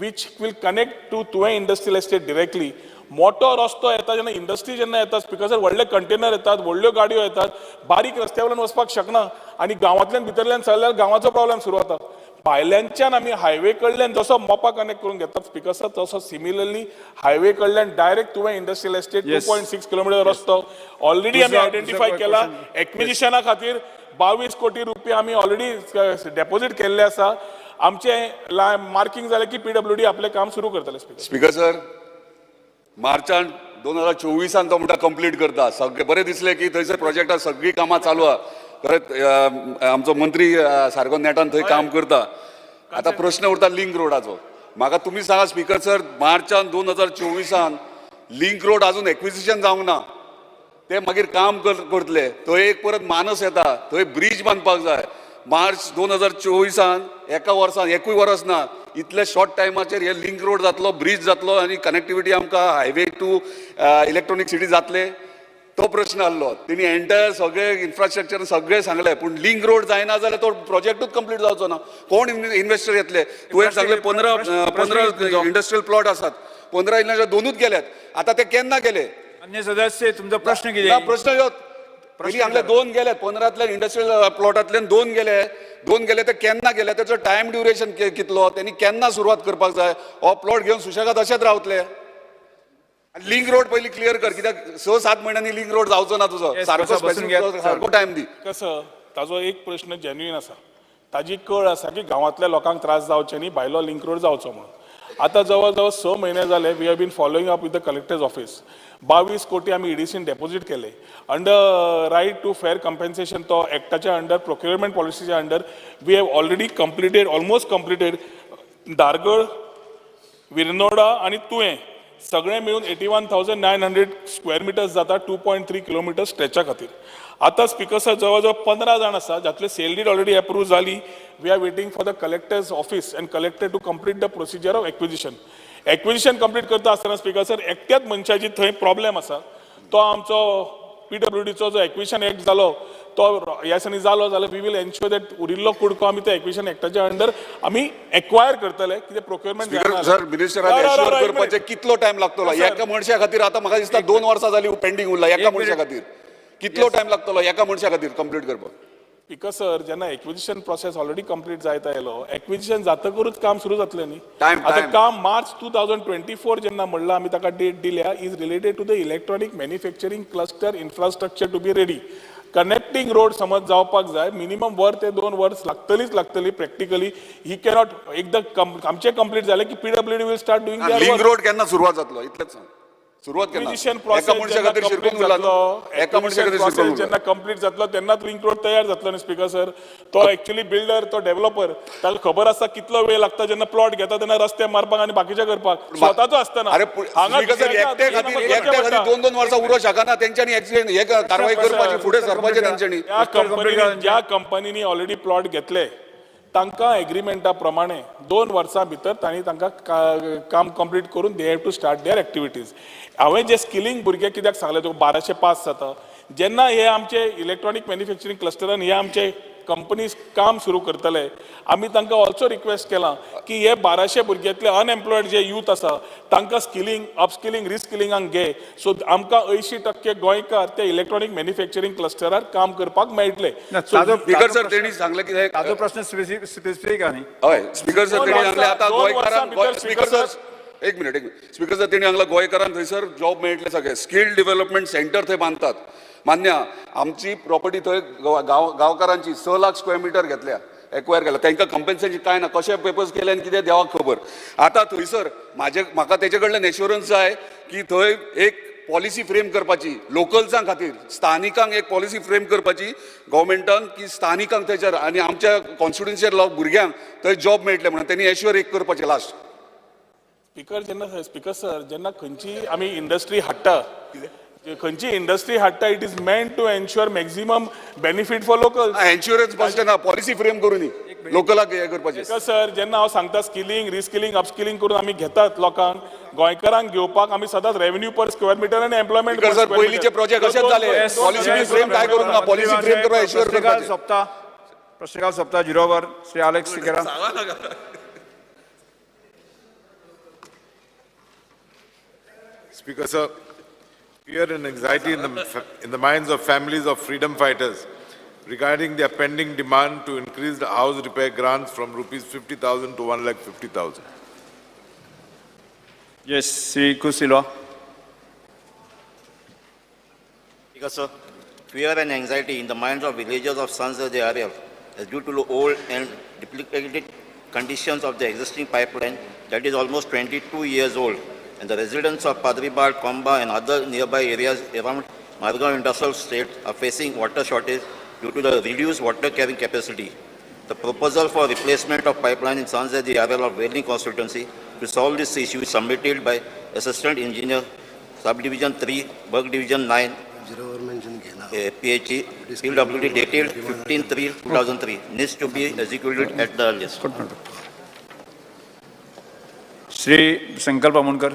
which will connect to तुवें इंडस्ट्रियल एस्टेट directly. मोठो रस्तो येता जेन्ना इंडस्ट्री जेन्ना येता स्पीकर व्हडले कंटेनर येतात, व्हडल्यो गाडयो येतात, बारीक रस्त्यावयल्यान वचपाक शकना आनी गांवांतल्यान भितरल्यान चल्ल्यार गांवाचो प्रॉब्लेम सुरू जाता. भायल्यानच्यान आमी हायवे कडल्यान जसो मोपा कनेक्ट करून घेतात स्पीकर तसो सिमिलरली हायवे कडल्यान डायरेक्ट तुवें इंडस्ट्रियल एस्टेट 2.6 किलोमीटर रस्तो ऑलरेडी आमी आयडेंटिफाय केला. एक्विजिशना खातीर 22 कोटी रुपया आमी ऑलरेडी डेपॉझिट केल्ले आसा. आमचे मार्किंग जालें की PWD आपलें काम सुरू करतले. स्पीकर सर, मार्चान 2024 तो म्हणटा कंप्लीट करता. सगळे बरें दिसलें की थंयसर प्रोजेक्टार सगळीं कामां चालू आहा. खरेंच आमचो मंत्री सारको नेटान थंय काम करता. आतां प्रश्न उरता लिंक रोडाचो. म्हाका तुमी सांगा स्पीकर सर, मार्चान 2024 लिंक रोड अजून एक्विजिशन जावंक ना. ते मागीर काम करतले. थंय एक परत मानस येता, थंय ब्रिज बांदपाक जाय. मार्च 2024 एका वर्सान एकूय वर्स ना इतले शॉर्ट टायमाचेर हे लिंक रोड जातलो, ब्रिज जातलो आनी कनेक्टिविटी आमकां हायवे टू इलेक्ट्रॉनिक सिटी जातले. तो प्रश्न आहलो. तेणी एंटायर सगळे इन्फ्रास्ट्रक्चर सगळे सांगले, पूण लिंक रोड जायना जाल्यार तो प्रोजेक्टूच कंप्लीट जावचो ना. कोण इन्व्हेस्टर येतले? तुवें सांगले 15 इंडस्ट्रियल प्लॉट आसात. 15 इल्ल्याच्या 2च गेल्यात. आता ते केन्ना गेले? अन्य सदस्य तुमचा प्रश्न किती? प्रश्न ह्यो हांगले 2 गेले. 15तल्या इंडस्ट्रियल प्लॉटांतल्यान 2 गेले ते केन्ना गेले? त्याचो टायम ड्युरेशन कितलो? त्यांनी केन्ना सुरवात करपाक जाय? हो प्लॉट घेवन सुशेगाद अशेंच रावतले? लिंक रोड पयली क्लियर कर, कित्याक 6-7 महिन्यांनी लिंक रोड जावचो ना तुजो. सारको टायम दी. कसं ताजो एक प्रश्न जेन्युइन आसा. ताजी कळ आसा की गांवांतल्या लोकांक त्रास जावचे न्ही, भायलो लिंक रोड जावचो म्हणून. आता जवळ 6 महिने झाले we have been following up with the collectors office. 22 कोटी आम्ही EDCन डेपॉझिट केले. Under right to fair compensation तो एक्टाच्या अंडर प्रोक्युरमेंट पॉलिसीच्या under we have already completed almost completed Dhargal, Virnoda आणि तुवें सगळे मिळून 81,900 स्क्वेअर मिटर्स जाता 2.3 किलोमीटर स्ट्रेचा खातीर. आता स्पीकर सर जवळ 15 जाण आसा जातले सेल डीड ऑलरेडी अप्रूव्ह जाली. We are waiting for the collectors office and collector to complete the procedure of acquisition. Acquisition complete करता आसतना स्पीकर सर एकट्याच मनशाची थंय प्रॉब्लेम आसा. तो आमचो PWDचो जो एक्विजिशन एक्ट जालो तो ह्या दिसांनी जालो जाल्यार वी वील एन्श्योर दॅट उरिल्लो कुडको आमी त्या एक्विजिशन एक्टाच्या अंडर आमी एक्वायर करतले. कितें प्रोक्युरमेंट सर मिनिस्टरान एश्योर करपाचे कितलो टायम लागतलो? एका मनशा खातीर आतां म्हाका दिसता 2 वर्सां जाली पेंडिंग उरला. एका मनशा खातीर कितलो टायम लागतलो एका मनशा खातीर कंप्लीट करपाक? स्पीकर सर जेन्ना एक्विजिशन प्रोसेस ऑलरेडी कंप्लीट जायत आयलो, एक्विजिशन जातकरूच काम सुरू जातलें न्ही. आता काम मार्च 2024 जेन्ना म्हणला आमी ताका डेट दिल्या is related to the electronic manufacturing cluster infrastructure to be ready. Connecting road समज जावपाक जाय मिनिमम 1 ते 2 वर्स लागतली प्रॅक्टिकली. ही कॅनॉट एकदा आमचे कंप्लीट जाले की PWD will start doing their link road केन्ना सुरुवात जातलो इतलेंच सांग. सुरुवात केन्ना? एका मनशा खातीर शिरकून उरला न्हू. एका मनशा खातीर शिरकून उरला. जेन्ना कंप्लीट जातलो तेन्नाच लिंक रोड तयार जातलो न्ही स्पीकर सर. तो एक्चुअली बिल्डर तो डेव्हलपर ताका खबर आसता कितलो वेळ लागता जेन्ना प्लॉट घेता तेन्ना रस्ते मारपाक आनी बाकीचे करपाक स्वताचो आसतना. अरे एकट्या खातीर 2-2 वर्सां उरो शकना. तेंच्यांनी एक्सिडेंट हे कारवाई करपाची, फुडें सरपाचें तेंच्यांनी. ज्या कंपनीनी ऑलरेडी प्लॉट घेतले तांकां एग्रीमेंटा प्रमाणे 2 वर्सां भितर तांणी तांकां काम कंप्लीट करून they have to start their activities. हांवें जे स्किलिंग भुरगे कित्याक सांगले तुका 1200 पास जाता. जेन्ना हे आमचे इलेक्ट्रॉनिक मॅन्युफॅक्चरिंग क्लस्टरान हे आमचे कंपनीज काम सुरू करतले आमी तांकां ऑल्सो रिक्वेस्ट केला की हे 1200 भुरग्यांतले अनएम्प्लॉयड जे यूथ आसा तांकां स्किलिंग अपस्किलिंग रिस्किलिंगाक घे. सो आमकां 80% गोंयकार ते इलेक्ट्रॉनिक मॅन्युफॅक्चरिंग क्लस्टरार काम करपाक मेळटले. स्पीकर सर तेणी सांगले की ताजो प्रश्न स्पेसिफीक आहा न्ही. हय स्पीकर सर तेणी सांगले आतां गोंयकारांक स्पीकर सर एक मिनिट स्पीकर सर तेणी सांगला गोंयकारांक थंयसर जॉब मेळटले सगळे. स्कील डेव्हलपमेंट सेंटर थंय बांदतात. मान्य आमची प्रॉपर्टी थंय गांवकारांची 6 लाख स्क्वेअर मिटर घेतल्या एक्वायर केला. तांकां कंपेन्सेशन काय ना, कशे पेपर्स केले आनी कितें देवाक खबर. आतां थंयसर म्हाका तेजे कडल्यान एश्युरन्स जाय की थंय एक पॉलिसी फ्रेम करपाची लोकल्सां खातीर, स्थानिकांक एक पॉलिसी फ्रेम करपाची गव्हर्मेंटान की स्थानिकांक थंयसर आनी आमच्या कॉन्स्टिट्युन्सीच्या भुरग्यांक थंय जॉब मेळटले म्हणून तेणी एश्युअर एक करपाचें लास्ट. स्पीकर सर जेन्ना खंयची आमी इंडस्ट्री हाडटा खंयची इंडस्ट्री हाडटा it is meant to ensure maximum benefit for local. Insurance बसचे ना, पॉलिसी फ्रेम करून लोकलाक हे करपाचें. बिकॉज सर जेन्ना हांव सांगता स्किलिंग रिस्किलिंग अपस्किलिंग करून आमी घेतात लोकांक गोंयकारांक घेवपाक आमी सदांच रेव्हेन्यू पर स्क्वेअर मिटर आनी एम्प्लॉयमेंट सर पयलींचे प्रोजेक्ट अशेच जाले. पॉलिसी बी फ्रेम काय करूंक ना. पॉलिसी फ्रेम करपाक एश्योर प्रश्नकाल करपाचें. सोंपता. प्रश्नकाल सोंपता. 0 over. Shri Alex Sequeira. Speaker, sir, fear and anxiety in the minds of families of freedom fighters regarding their pending demand to increase the house repair grants from rupees 50,000 to 1,50,000. Yes, Sri Kusilwa. Because, sir, fear and anxiety in the minds of villagers of Sanzade area is due to the old and duplicated conditions of the existing pipeline that is almost 22 years old, and the residents of Padribad, Komba and other nearby areas around Margaon Industrial Estate are facing water shortage due to the reduced water carrying capacity. The proposal for replacement of pipeline in Sanzade area of Wailing constituency to solve this issue is submitted by Assistant Engineer, Subdivision 3, Work Division 9, PHE, PWD dated 15/3/2003, needs to be executed at the earliest. Sri Sankalp Amunkar.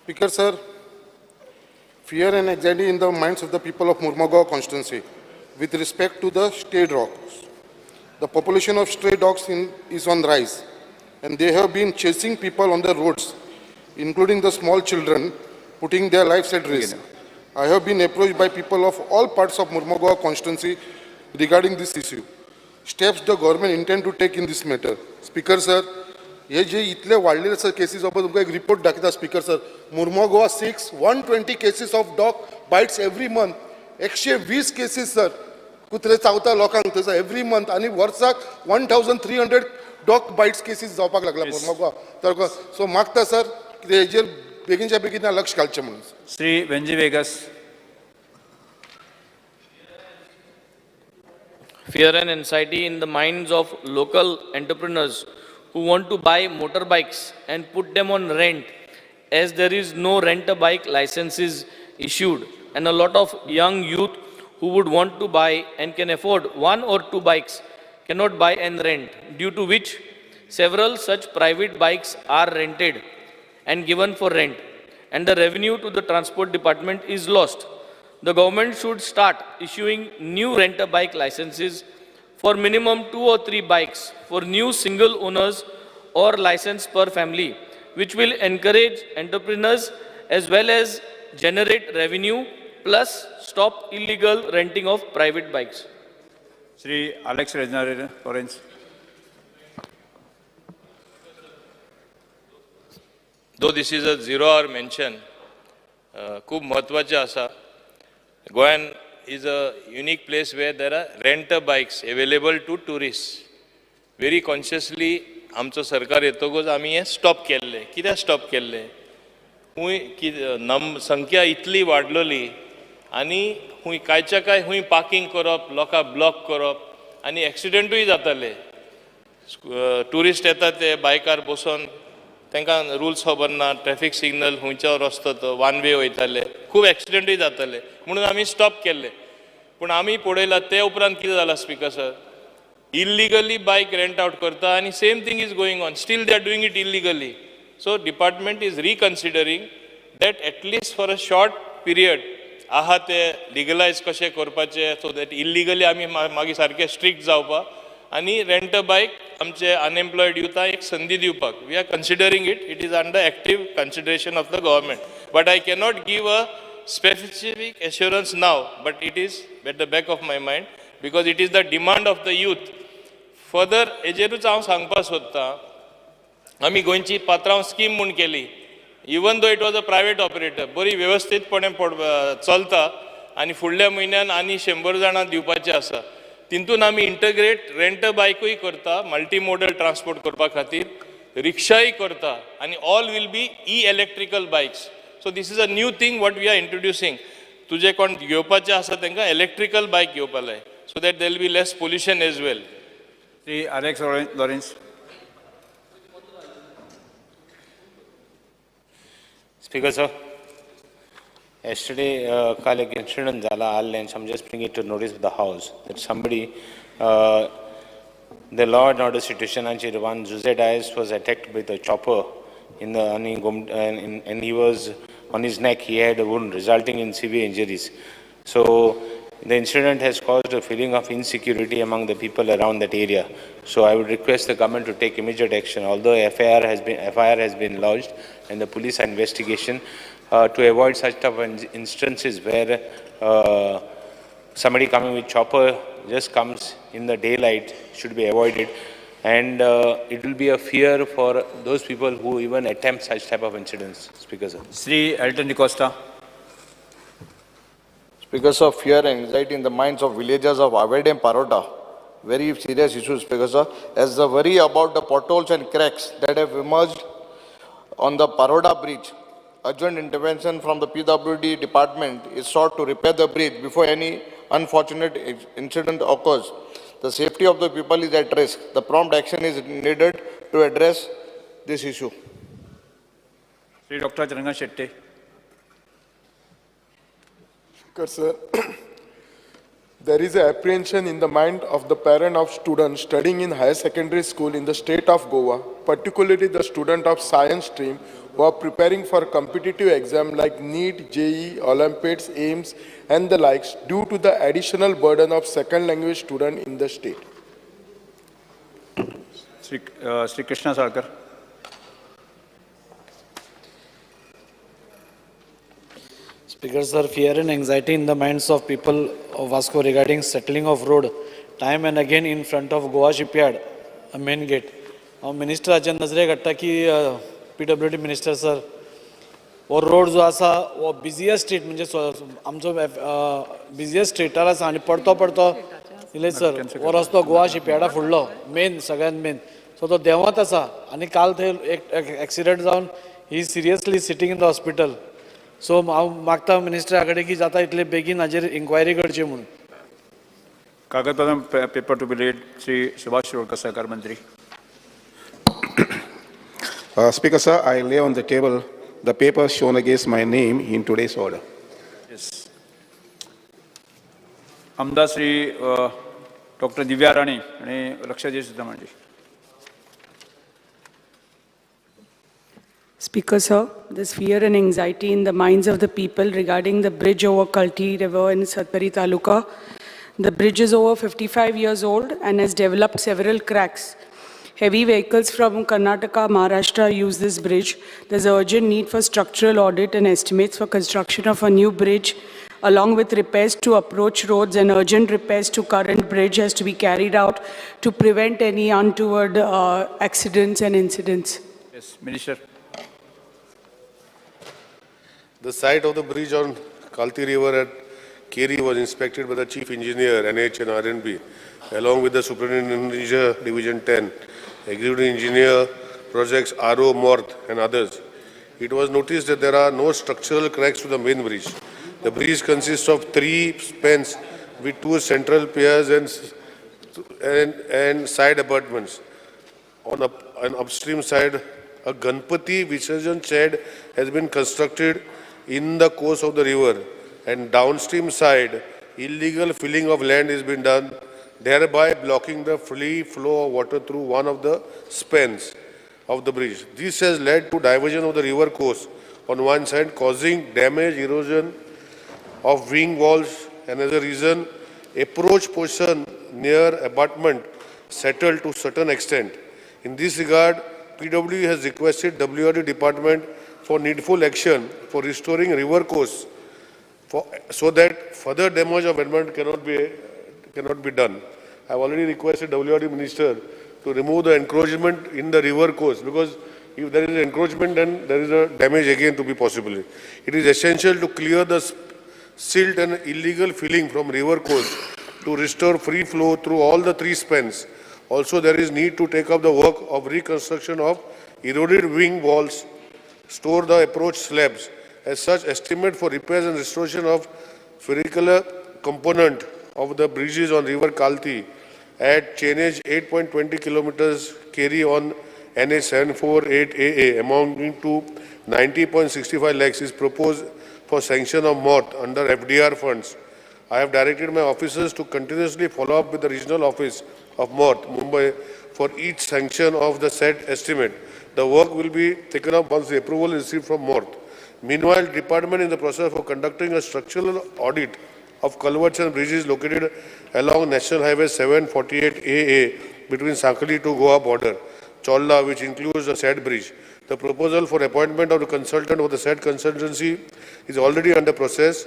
Speaker, sir, fear and anxiety in the minds of the people of Murmagaon constituency with respect to the stray dogs. The population of stray dogs is on rise, and they have been chasing people on the roads, including the small children, putting their lives at risk. I have been approached by people of all parts of Murmagaon constituency regarding this issue. Steps the government intend to take in this matter. Speaker, sir, हे जे इतले वाढलेले sir cases of तुमकां एक report दाखयता speaker sir. Mormugao 120 cases of dog bites every month. 120 cases sir. कुत्रे चावता लोकांक थंयसर एवरी मंथ आनी वर्साक 1300 डॉग बायट्स केसीस जावपाक लागला मुर्मगांव. तर सो मागता सर की हेजेर बेगीनच्या बेगीन लक्ष घालचें म्हणून. Sri Venji Vegas. Fear and anxiety in the minds of local entrepreneurs who want to buy motorbikes and put them on rent, as there is no rent-a-bike licenses issued, and a lot of young youth who would want to buy and can afford 1 or 2 bikes cannot buy and rent, due to which several such private bikes are rented and given for rent, and the revenue to the transport department is lost. The government should start issuing new rent-a-bike licenses for minimum 2 or 3 bikes for new single owners or license per family, which will encourage entrepreneurs as well as generate revenue, plus stop illegal renting of private bikes. Sri Alex Reznare Lawrence. Though this is a 0 hour mention, खूब महत्वाचे आसा. Goan is a unique place where there are rent-a-bikes available to tourists. Very consciously, आमचो सरकार येतकूच आमी हे stop केल्ले. कित्याक स्टॉप केल्ले? संख्या इतली वाडलेली आनी खूंय कांयच्या काय खूंय पार्किंग करप, लोकांक ब्लॉक करप आनी एक्सिडेंटूय जाताले. टुरिस्ट येतात ते बायकार बसून तांकां रुल्स खबर ना, ट्रॅफिक सिग्नल खंयचो रस्तो तो, वन वे वयताले, खूब एक्सिडेंटूय जाताले म्हणून आमी स्टॉप केल्ले. पूण आमी पळयलां ते उपरांत कितें जालां speaker sir, illegally bike rent out करता and same thing is going on. Still they are doing it illegally. So department is reconsidering that at least for a short period आहा ते legalize कशें करपाचें so that illegally आमी मागीर सारके strict जावपा आनी rent a bike आमचे unemployed youth एक संदी दिवपाक. We are considering it. It is under active consideration of the government. But I cannot give a specific assurance now, but it is at the back of my mind because it is the demand of the youth. Further, हेजेरूच हांव सांगपाक सोदतां, आमी गोंयची पात्रांव scheme म्हूण केली. Even though it was a private operator, बरी वेवस्थीतपणे चलता आनी फुडल्या म्हयन्यान आनी 100 जाणां दिवपाचे आसा. तितून आमी इंटग्रेट रेंट अ बायकूय करता, मल्टी मोडल ट्रान्सपोर्ट करपा खातीर, रिक्षाय करता आनी all will be electrical bikes. So this is a new thing what we are introducing. तुजे कोण घेवपाचे आसा तांकां इलेक्ट्रिकल बायक घेवपा जाय so that there will be less pollution as well. Sri Alex Lawrence. Speaker, sir. Yesterday, colleague incident zala all lengths. I'm just bringing it to notice of the House that somebody the law and order situation and one Jose Diaz was attacked with a chopper in the and he was on his neck. He had a wound resulting in severe injuries. So the incident has caused a feeling of insecurity among the people around that area. So I would request the government to take immediate action. Although FIR has been lodged and the police investigation to avoid such type of instances where somebody coming with chopper just comes in the daylight should be avoided, and it will be a fear for those people who even attempt such type of incidents. Speaker, sir. Sri Elton Costa. Because of fear and anxiety in the minds of villagers of Aved and Parota, very serious issues, Speaker, sir, as the worry about the potholes and cracks that have emerged on the Parota bridge. Urgent intervention from the PWD department is sought to repair the bridge before any unfortunate incident occurs. The safety of the people is at risk. The prompt action is needed to address this issue. Sri Dr. Charanga Shetty. Sir, there is an apprehension in the mind of the parent of students studying in higher secondary school in the state of Goa, particularly the student of science stream who are preparing for competitive exam like NEET, JEE, Olympiads, AIMS and the likes due to the additional burden of second language student in the state. Sri Krishna Sarkar. Speaker, sir, fear and anxiety in the minds of people of Vasco regarding settling of road time and again in front of Goa shipyard, a main gate. Minister Ajay Nazare घट्टा की PWD minister sir, वो road जो आसा वो busiest street म्हणजे आमचो busiest street आला आणि पडतो इले सर वो रस्तो गोवा शिपयार्डा फुडलो main सगळ्यात main so तो देवात आसा आणि काल थंय एक accident जावन he is seriously sitting in the hospital. So हांव मागता मिनिस्टरा कडेन की जाता इतले बेगीन हाजेर इन्क्वायरी करची म्हणून. कागदपत्र paper to be read. Sri Subhash Shirokar, Sahakar Mantri. Speaker, sir, I lay on the table the paper shown against my name in today's order. Yes. Amda Sri Dr. Divya Rani and Rakshaji Sudhamanji. Speaker, sir, there's fear and anxiety in the minds of the people regarding the bridge over Kalti River in Satpari Taluka. The bridge is over 55 years old and has developed several cracks. Heavy vehicles from Karnataka, Maharashtra use this bridge. There's urgent need for structural audit and estimates for construction of a new bridge, along with repairs to approach roads and urgent repairs to current bridge has to be carried out to prevent any untoward accidents and incidents. Yes, Minister. The site of the bridge on Kalti River at Keri was inspected by the Chief Engineer, NH and RNB, along with the Superintendent Division 10, Executive Engineer, Projects RO, Morth and others. It was noticed that there are no structural cracks to the main bridge. The bridge consists of 3 spans with 2 central piers and side abutments. On an upstream side, a Ganpati Visarjan shed has been constructed in the course of the river, and downstream side, illegal filling of land has been done, thereby blocking the free flow of water through one of the spans of the bridge. This has led to diversion of the river course on one side, causing damage, erosion of wing walls, and as a reason, approach portion near abutment settled to certain extent. In this regard, PWD has requested WRD department for needful action for restoring river course so that further damage of environment cannot be done. I have already requested WRD minister to remove the encroachment in the river course, because if there is encroachment, then there is a damage again to be possible. It is essential to clear the silt and illegal filling from river course to restore free flow through all the 3 spans. Also, there is need to take up the work of reconstruction of eroded wing walls, store the approach slabs. As such, estimate for repairs and restoration of spherical component of the bridges on river Kalti at chainage 8.20 kilometers carry on NH 748AA amounting to 90.65 lakhs is proposed for sanction of MORT under FDR funds I have directed my officers to continuously follow up with the regional office of MORT, Mumbai, for each sanction of the said estimate. The work will be taken up once the approval is received from MORT. Meanwhile, the department is in the process of conducting a structural audit of culverts and bridges located along National Highway 748AA between Sakali to Goa border, Cholla, which includes the said bridge. The proposal for appointment of the consultant of the said consultancy is already under process.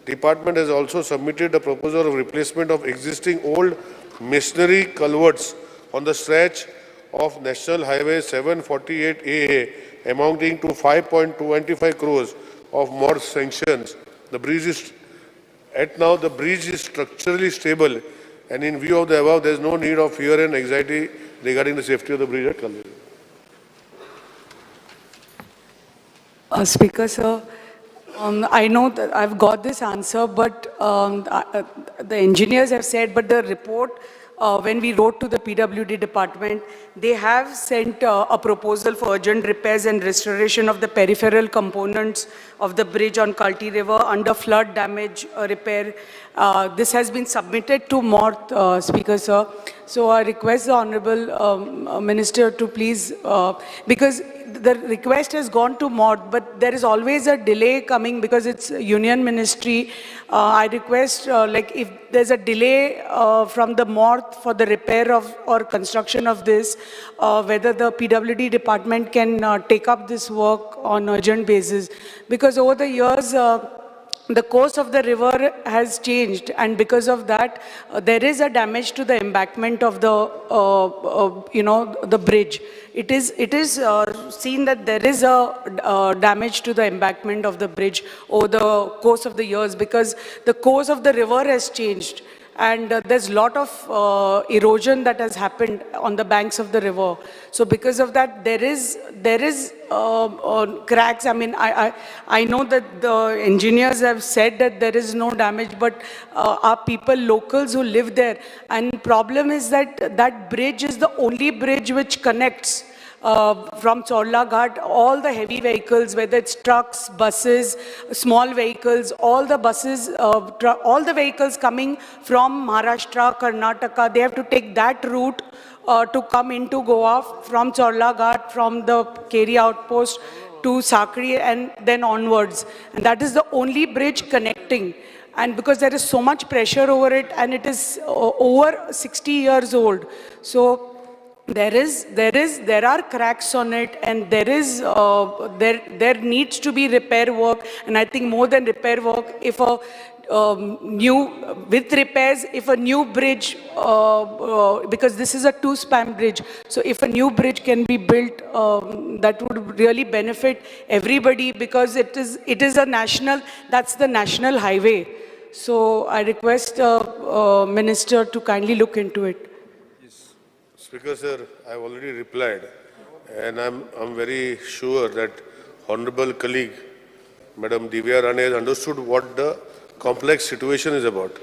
Department has also submitted a proposal of replacement of existing old masonry culverts on the stretch of National Highway 748AA amounting to 5.25 crores of more sanctions. The bridge is the bridge is structurally stable, and in view of the above, there is no need of fear and anxiety regarding the safety of the bridge at Kalvari. Speaker, sir, I know that I've got this answer, but the engineers have said, but the report, when we wrote to the PWD department, they have sent a proposal for urgent repairs and restoration of the peripheral components of the bridge on Kalti River under flood damage repair. This has been submitted to MORT, Speaker, sir. So I request the Honorable Minister to please, because the request has gone to MORT, but there is always a delay coming because it's Union Ministry. I request, like, if there's a delay from the MORT for the repair of or construction of this, whether the PWD department can take up this work on urgent basis. Because over the years, the course of the river has changed, and because of that, there is a damage to the embankment of the, the bridge. It is seen that there is a damage to the embankment of the bridge over the course of the years because the course of the river has changed. And there's a lot of erosion that has happened on the banks of the river. So because of that, there is cracks. I mean, I know that the engineers have said that there is no damage, but our people, locals who live there, and problem is that that bridge is the only bridge which connects from Cholla Ghat, all the heavy vehicles, whether it's trucks, buses, small vehicles, all the buses, all the vehicles coming from Maharashtra, Karnataka, they have to take that route to come into Goa from Cholla Ghat, from the Keri outpost to Sakri and then onwards. And that is the only bridge connecting. And because there is so much pressure over it, and it is over 60 years old. So there are cracks on it, and there needs to be repair work. And I think more than repair work, if a with repairs, if a new bridge, because this is a two-span bridge, so if a new bridge can be built, that would really benefit everybody, because it is a national, that's the national highway. So I request Minister to kindly look into it. Speaker, sir, I have already replied, and I'm very sure that honorable colleague, Madam Divya Rane, has understood what the complex situation is about.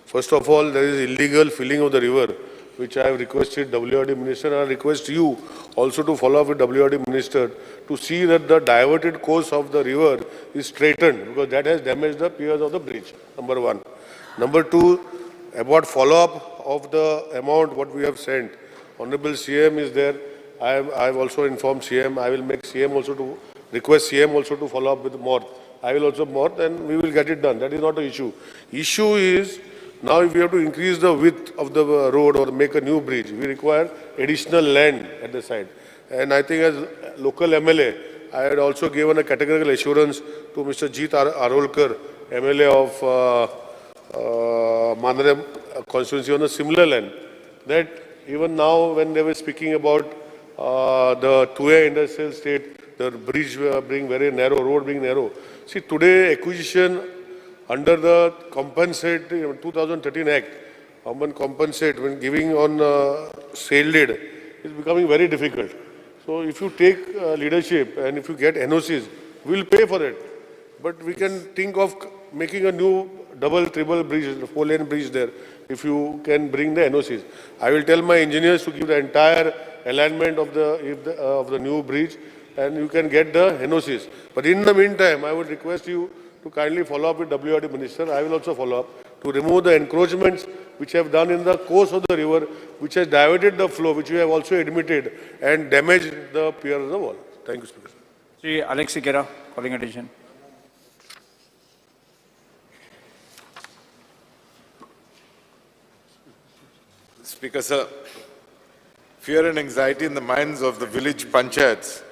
First of all, there is illegal filling of the river, which I have requested WRD Minister, and I request you also to follow up with WRD Minister to see that the diverted course of the river is straightened, because that has damaged the piers of the bridge, number one. Number two, about follow-up of the amount what we have sent. Honorable CM is there. I have also informed CM. I will make CM also to request CM also to follow up with MORT. I will also MORT, and we will get it done. That is not the issue. Issue is now if we have to increase the width of the road or make a new bridge, we require additional land at the side. And I think as local MLA, I had also given a categorical assurance to Mr. Jeet Arolkar, MLA of Mandaram constituency on a similar land, that even now when they were speaking about the 2A industrial state, the bridge being very narrow, road being narrow. See, today acquisition under the compensate 2013 Act, common compensate when giving on sale deed is becoming very difficult. So if you take leadership and if you get NOCs, we will pay for it. But we can think of making a new double, triple bridge, 4-lane bridge there, if you can bring the NOCs. I will tell my engineers to give the entire alignment of the new bridge, and you can get the NOCs. But in the meantime, I would request you to kindly follow up with WRD Minister. I will also follow up to remove the encroachments which have done in the course of the river, which has diverted the flow, which we have also admitted, and damaged the pier of the wall. Thank you, Speaker. Sri Alex Sikera, calling attention. Speaker, sir, fear and anxiety in the minds of the village panchayats,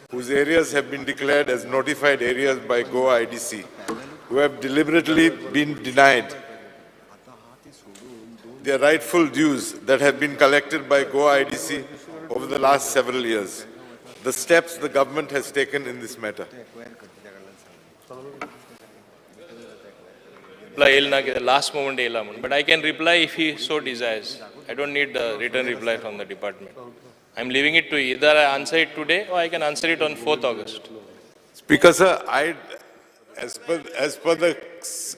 whose areas have been declared as notified areas by GOA IDC, who have deliberately been denied their rightful dues that have been collected by GOA IDC over the last several years. The steps the government has taken in this matter. Last moment, but I can reply if he so desires. I don't need a written reply from the department. I'm leaving it to you. Either I answer it today or I can answer it on 4th August. Speaker, sir, as per the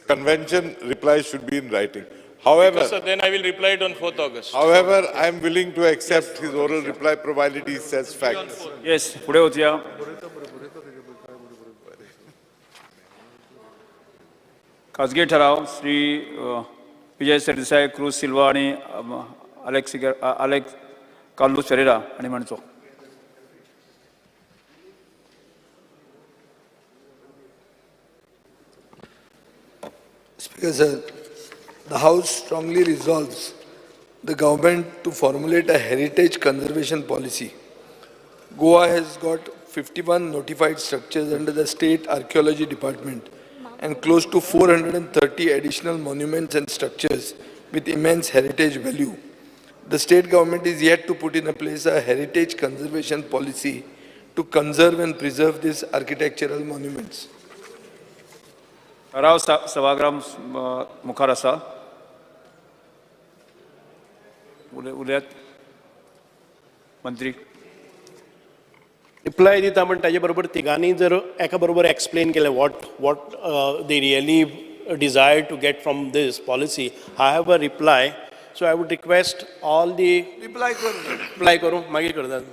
convention, replies should be in writing. However, Sir, then I will reply it on 4th August. however, I am willing to accept his oral reply provided he says facts. Yes, पुढे होत्या. खासगी ठराव Shri Vijay Sardesai, cruise सिल्वा आणि Alex Carlos Ferreira आणि म्हणतो. Speaker, sir, the House strongly resolves the government to formulate a heritage conservation policy. Goa has got 51 notified structures under the State Archaeology Department and close to 430 additional monuments and structures with immense heritage value. The state government is yet to put in place a heritage conservation policy to conserve and preserve these architectural monuments. ठराव सभागृह मुखार आसा. उलयात मंत्री. Reply दिता पण ताजे बरोबर तिगांनी जर एका बरोबर एक्सप्लेन केलें what they really desire to get from this policy. I have a reply, so I would request all the reply करूं मागीर करतात.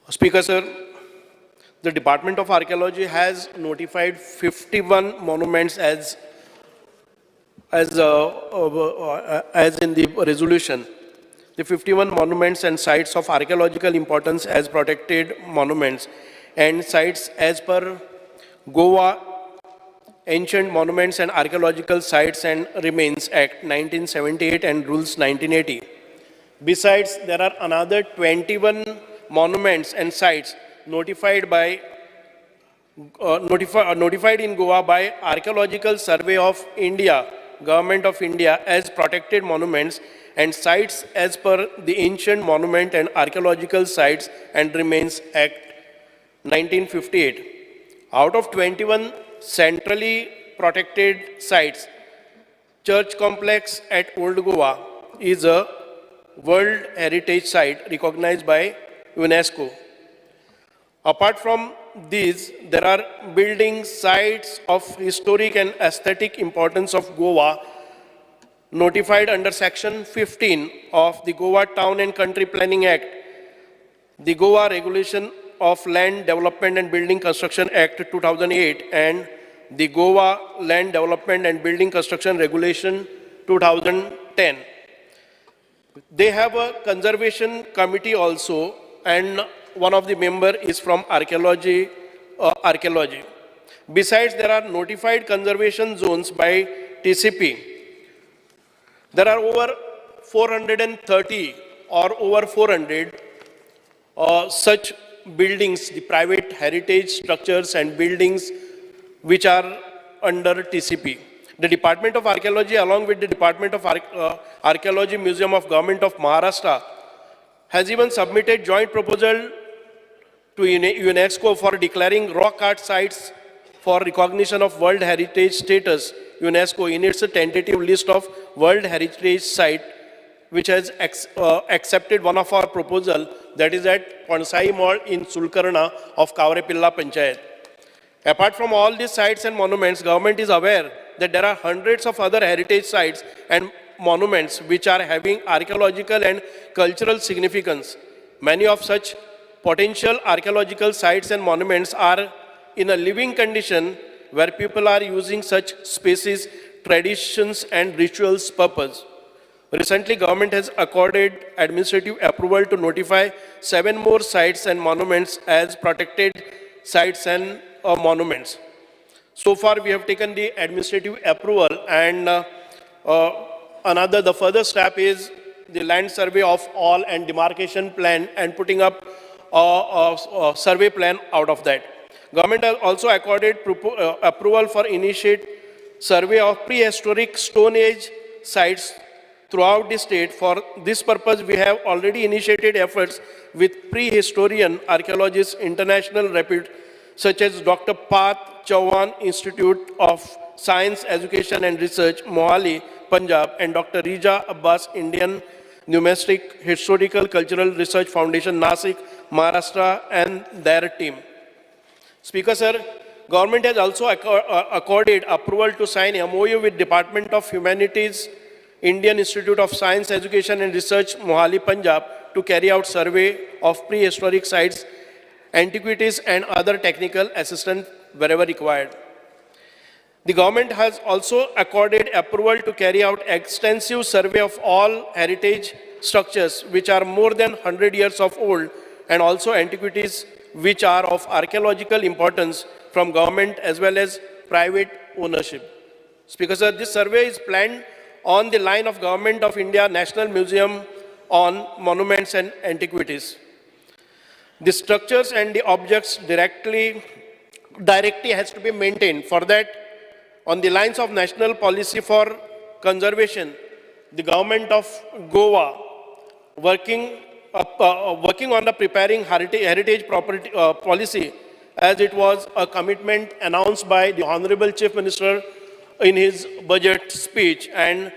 Speaker, sir, the Department of Archaeology has notified 51 monuments as in the resolution. The 51 monuments and sites of archaeological importance as protected monuments and sites as per Goa Ancient Monuments and Archaeological Sites and Remains Act 1978 and Rules 1980. Besides, there are another 21 monuments and sites notified in Goa by Archaeological Survey of India, Government of India as protected monuments and sites as per the Ancient Monument and Archaeological Sites and Remains Act 1958. Out of 21 centrally protected sites, Church Complex at Old Goa is a World Heritage Site recognized by UNESCO. Apart from these, there are buildings, sites of historic and aesthetic importance of Goa notified under Section 15 of the Goa Town and Country Planning Act, the Goa Regulation of Land Development and Building Construction Act 2008 and the Goa Land Development and Building Construction Regulation 2010. They have a conservation committee also, and one of the members is from archaeology. Besides, there are notified conservation zones by TCP. There are over 430 or over 400 such buildings, the private heritage structures and buildings which are under TCP. The Department of Archaeology, along with the Department of Archaeology Museum of Government of Maharashtra, has even submitted joint proposal to UNESCO for declaring rock art sites for recognition of World Heritage status, UNESCO, in its tentative list of World Heritage Site, which has accepted one of our proposal, that is at Pansai Mall in Sulkarna of Kavarepilla Panchayat. Apart from all these sites and monuments, government is aware that there are hundreds of other heritage sites and monuments which are having archaeological and cultural significance. Many of such potential archaeological sites and monuments are in a living condition where people are using such spaces, traditions and rituals purpose. Recently, government has accorded administrative approval to notify 7 more sites and monuments as protected sites and monuments. So far, we have taken the administrative approval, and the further step is the land survey of all and demarcation plan and putting up a survey plan out of that. Government has also accorded approval for initiate survey of prehistoric Stone Age sites throughout the state. For this purpose, we have already initiated efforts with prehistorian archaeologists, international repute, such as Dr. Path Chauhan Institute of Science, Education and Research, Mohali, Punjab, and Dr. Rija Abbas, Indian Numismatic Historical Cultural Research Foundation, Nasik, Maharashtra, and their team. Speaker, sir, government has also accorded approval to sign MOU with Department of Humanities, Indian Institute of Science, Education and Research, Mohali, Punjab, to carry out survey of prehistoric sites, antiquities and other technical assistance wherever required. The government has also accorded approval to carry out extensive survey of all heritage structures which are more than 100 years of old, and also antiquities which are of archaeological importance from government as well as private ownership. Speaker, sir, this survey is planned on the line of Government of India National Museum on Monuments and Antiquities. The structures and the objects directly has to be maintained. For that, on the lines of national policy for conservation, the government of Goa working on the preparing heritage property policy, as it was a commitment announced by the Honorable Chief Minister in his budget speech. And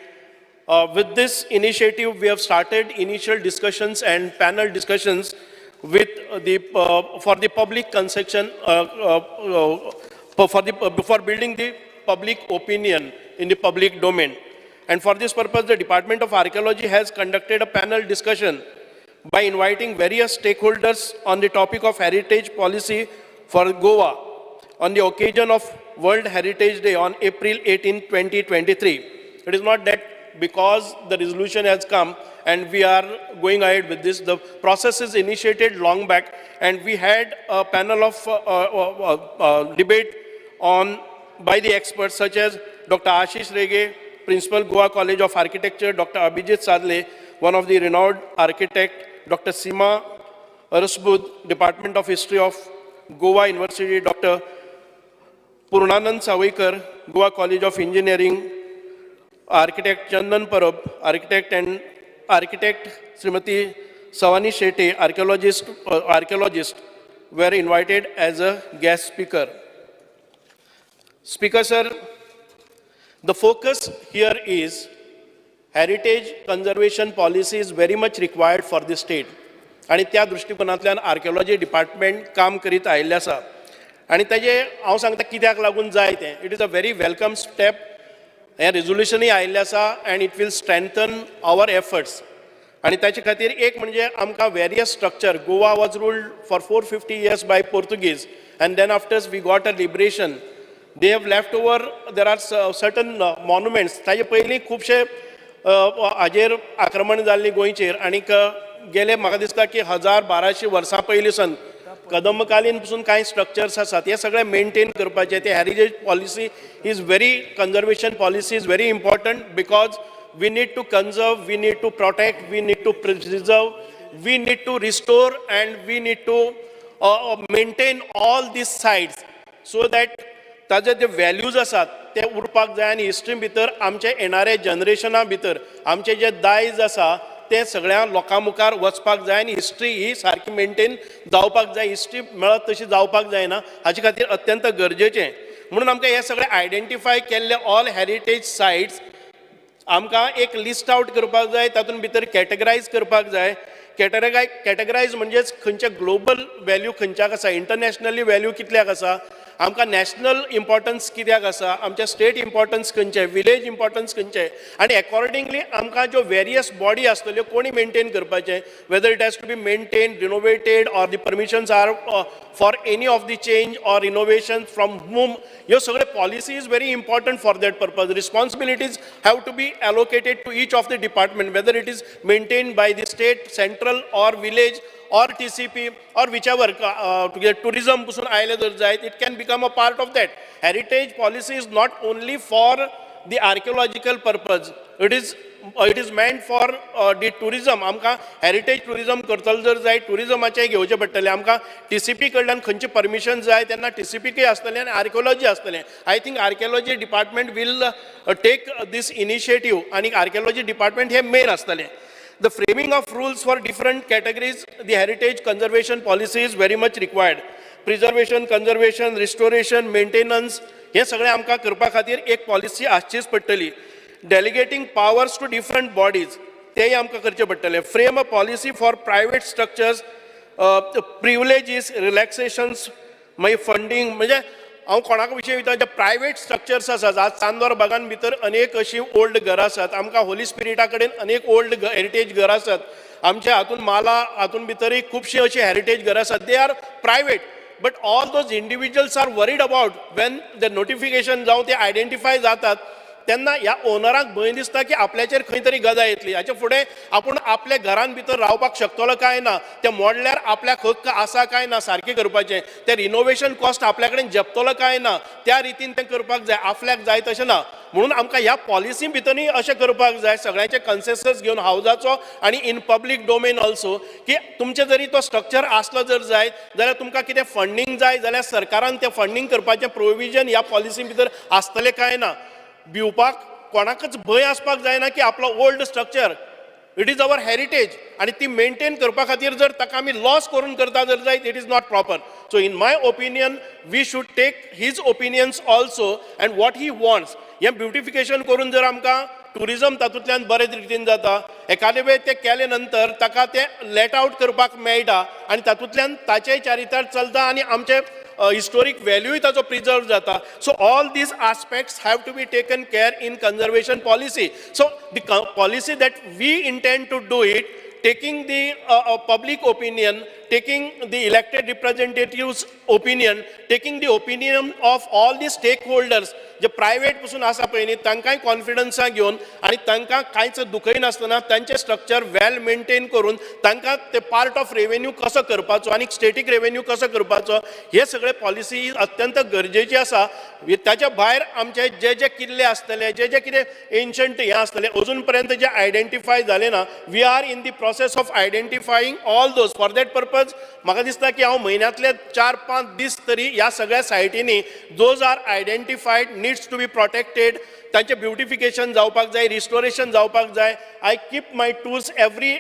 with this initiative, we have started initial discussions and panel discussions with for the public conception, for building the public opinion in the public domain. And for this purpose, the Department of Archaeology has conducted a panel discussion by inviting various stakeholders on the topic of heritage policy for Goa on the occasion of World Heritage Day on April 18, 2023. It is not that because the resolution has come and we are going ahead with this. The process is initiated long back, and we had a panel of debate on by the experts such as Dr. Ashish Rege, Principal, Goa College of Architecture, Dr. Abhijit Sadle, one of the renowned architect, Dr. Seema Rasbud, Department of History of Goa University, Dr. Purnanand Savaikar, Goa College of Engineering, Architect Chandan Parab, Architect Srimati Savani Shetty, archaeologist, were invited as a guest speaker. Speaker, sir, the focus here is heritage conservation policy is very much required for the state. आणि त्या दृष्टिकोनांतल्यान archaeology department काम करीत आयिल्लें आसा. आणि ताजे हांव सांगता कित्याक लागून जाय तें. It is a very welcome step. हें रेजोल्युशनूय आयिल्लें आसा and it will strengthen our efforts. आणि ताचे खातीर एक म्हणजे आमकां various structure. Goa was ruled for 450 years by Portuguese, and then after we got a liberation. They have left over, there are certain monuments. ताजे पयलीं खुबशे हाजेर आक्रमण जाल्लीं गोंयचेर, आनीक गेले म्हाका दिसता की 1200 वर्सां पयलीं सन कदंबकालीन पसून कांय स्ट्रक्चर्स आसात. हे सगळे मेंटेन करपाचे. ते heritage policy is very, conservation policy is very important, because we need to conserve, we need to protect, we need to preserve, we need to restore, and we need to maintain all these sites so that ताजे जे values आसात ते उरपाक जाय. आनी history भितर आमचे येणारे जनरेशना भितर आमचे जे दायज आसा ते सगळ्या लोकां मुखार वचपाक जाय. आनी हिस्ट्री ही सारकी मेंटेन जावपाक जाय. हिस्ट्री मेळत तशी जावपाक जायना. हाचे खातीर अत्यंत गरजेचें. म्हणून आमकां हे सगळे आयडेंटिफाय केल्ले ऑल हेरिटेज सायट्स आमकां एक लिस्ट आउट करपाक जाय. तातूंत भितर कॅटेगरायज करपाक जाय. कॅटेगरायज म्हणजेच खंयचे ग्लोबल वॅल्यू खंयच्याक आसा, इंटरनॅशनली वॅल्यू कितल्याक आसा, आमकां नॅशनल इम्पॉर्टन्स कित्याक आसा, आमच्या स्टेट इम्पॉर्टन्स खंयचे, विलेज इम्पॉर्टन्स खंयचे, आनी अकॉर्डिंगली आमकां ज्यो वेरियस बॉडी आसतल्यो कोणी मेंटेन करपाचे, whether it has to be maintain, renovated, or the permissions are for any of the change or innovation from whom, ह्यो सगळे policy is very important for that purpose. Responsibilities have to be allocated to each of the department, whether it is maintained by the state, central or village or TCP or whichever, tourism pasun aile jar jayet, it can become a part of that. Heritage policy is not only for the archaeological purpose, it is meant for the tourism. आमकां heritage tourism करतलो जर जाय, tourismaचे घेवचे पडटले, आमकां TCP कडल्यान खंयची permission जाय तेन्ना TCP क आसतलें आनी आर्किओलॉजी आसतलें. I think archaeology department will take this initiative, आनी आर्किओलॉजी डिपार्टमेंट हे मेन आसतलें. The framing of rules for different categories, the heritage conservation policy is very much required. Preservation, conservation, restoration, maintenance, हे सगळे आमकां करपा खातीर एक पॉलिसी आसचीच पडटली. Delegating powers to different bodies, तेय आमकां करचें पडटलें. Frame a policy for private structures, privileges, relaxations, मागीर funding, म्हणजे हांव कोणाक विशयी वयता, जे प्रायवेट स्ट्रक्चर्स आसात, आज चांदोर बागान भितर अनेक अशीं ओल्ड घरां आसात, आमकां होली स्पिरिटा कडेन अनेक ओल्ड हेरिटेज घरां आसात, आमच्या हातून माला हातून भितरय खुबशीं अशीं हेरिटेज घरां आसात, they are private. But all those individuals are worried about when the notification जावं ते आयडेंटिफाय जातात तेन्ना ह्या ओनराक भंय दिसता की आपल्याचेर खंय तरी गदा येतली, हाचे फुडें आपूण आपल्या घरान भितर रावपाक शकतलो काय ना, ते मोडल्यार आपल्याक हक्क आसा काय ना सारकें करपाचें, ते रिनोवेशन कॉस्ट आपल्या कडेन झेपतलो काय ना, त्या रितीन तें करपाक जाय, आपल्याक जाय तशें ना. म्हणून आमकां ह्या पॉलिसी भितरय अशें करपाक जाय, सगळ्यांचे कन्सेन्सस घेवन हावजाचो आनी इन पब्लीक डोमेन ऑल्सो, की तुमचे जरी तो स्ट्रक्चर आसलो जर जायत जाल्यार तुमकां कितें फंडींग जाय जाल्यार सरकारान तें फंडींग करपाचें प्रोविजन ह्या पॉलिसी भितर आसतलें काय ना. भिवपाक कोणाकच भंय आसपाक जायना की आपलो old structure, it is our heritage, आनी ती मेंटेन करपा खातीर जर ताका आमी लॉस करून करता जर जायत, it is not proper. So in my opinion we should take his opinions also and what he wants. हें ब्युटिफिकेशन करून जर आमकां टुरिजम तातूंतल्यान बरे रितीन जाता, एखादे वेळ ते केले नंतर ताका ते लेट आउट करपाक मेळटा आनी तातूंतल्यान ताचेय चारितार चलता आनी आमचे historic value ताचो प्रिजर्व जाता. So all these aspects have to be taken care in conservation policy. So the policy that we intend to do it, taking the public opinion, taking the elected representatives opinion, taking the opinion of all the stakeholders, जे private पासून आसा पळय न्ही तांकांय कॉन्फिडन्सा घेवन आनी तांकां कांयच दुखय नासतना तांचे स्ट्रक्चर वेल मेंटेन करून तांकां ते पार्ट ऑफ रेवेन्यू कसो करपाचो आनी स्टेटीक रेवेन्यू कसो करपाचो, हे सगळे पॉलिसी अत्यंत गरजेची आसा. ताच्या भायर आमचे जे जे किल्ले आसतले, जे जे कितें एन्शंट हें आसतलें अजून पर्यंत जे आयडेंटिफाय जाले ना, we are in the process of identifying all those. For that purpose म्हाका दिसता की हांव म्हयन्यांतले 4-5 दीस तरी ह्या सगळ्या सायटींनी those are identified needs to be protected, तांचे ब्युटिफिकेशन जावपाक जाय, रिस्टोरेशन जावपाक जाय. I keep my tours every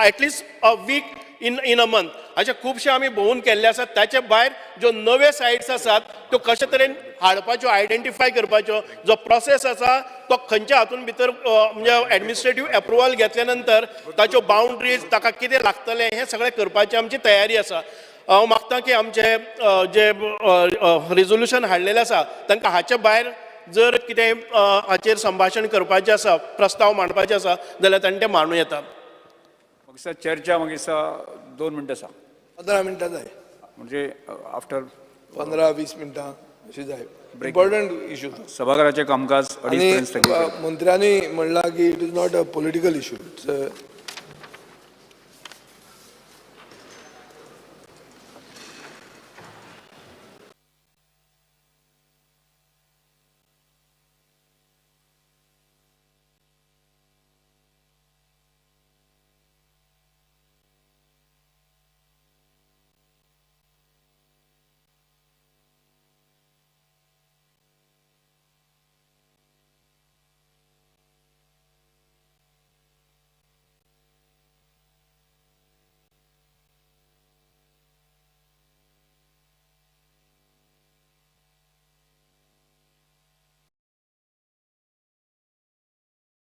at least a week in a month. अशें खुबशे आमी भोवून केल्ले आसात. ताचे भायर ज्यो नवे सायट्स आसात त्यो कशे तरेन हाडपाच्यो, आयडेंटिफाय करपाच्यो, जो प्रोसेस आसा तो खंयच्या हातून भितर म्हणजे एडमिनिस्ट्रेटीव एप्रुवल घेतल्या नंतर ताच्यो बाउंड्रीज, ताका कितें लागतलें हें सगळें करपाची आमची तयारी आसा. हांव मागतां की आमचे जे रिजोल्युशन हाडलेलें आसा तांकां हाचे भायर जर कितें हाचेर संभाशण करपाचें आसा, प्रस्ताव मांडपाचे आसा जाल्यार तांणी तें मांडूं येता. मागीर चर्चा मागीर 2 मिनटां आसा, 15 मिनटां जाय, म्हणजे आफ्टर 15-20 मिनटां अशी जाय. इम्पॉर्टंट इश्यू सभाघराचें कामकाज आणि मंत्र्यांनी म्हणला की it is not a political issue, it's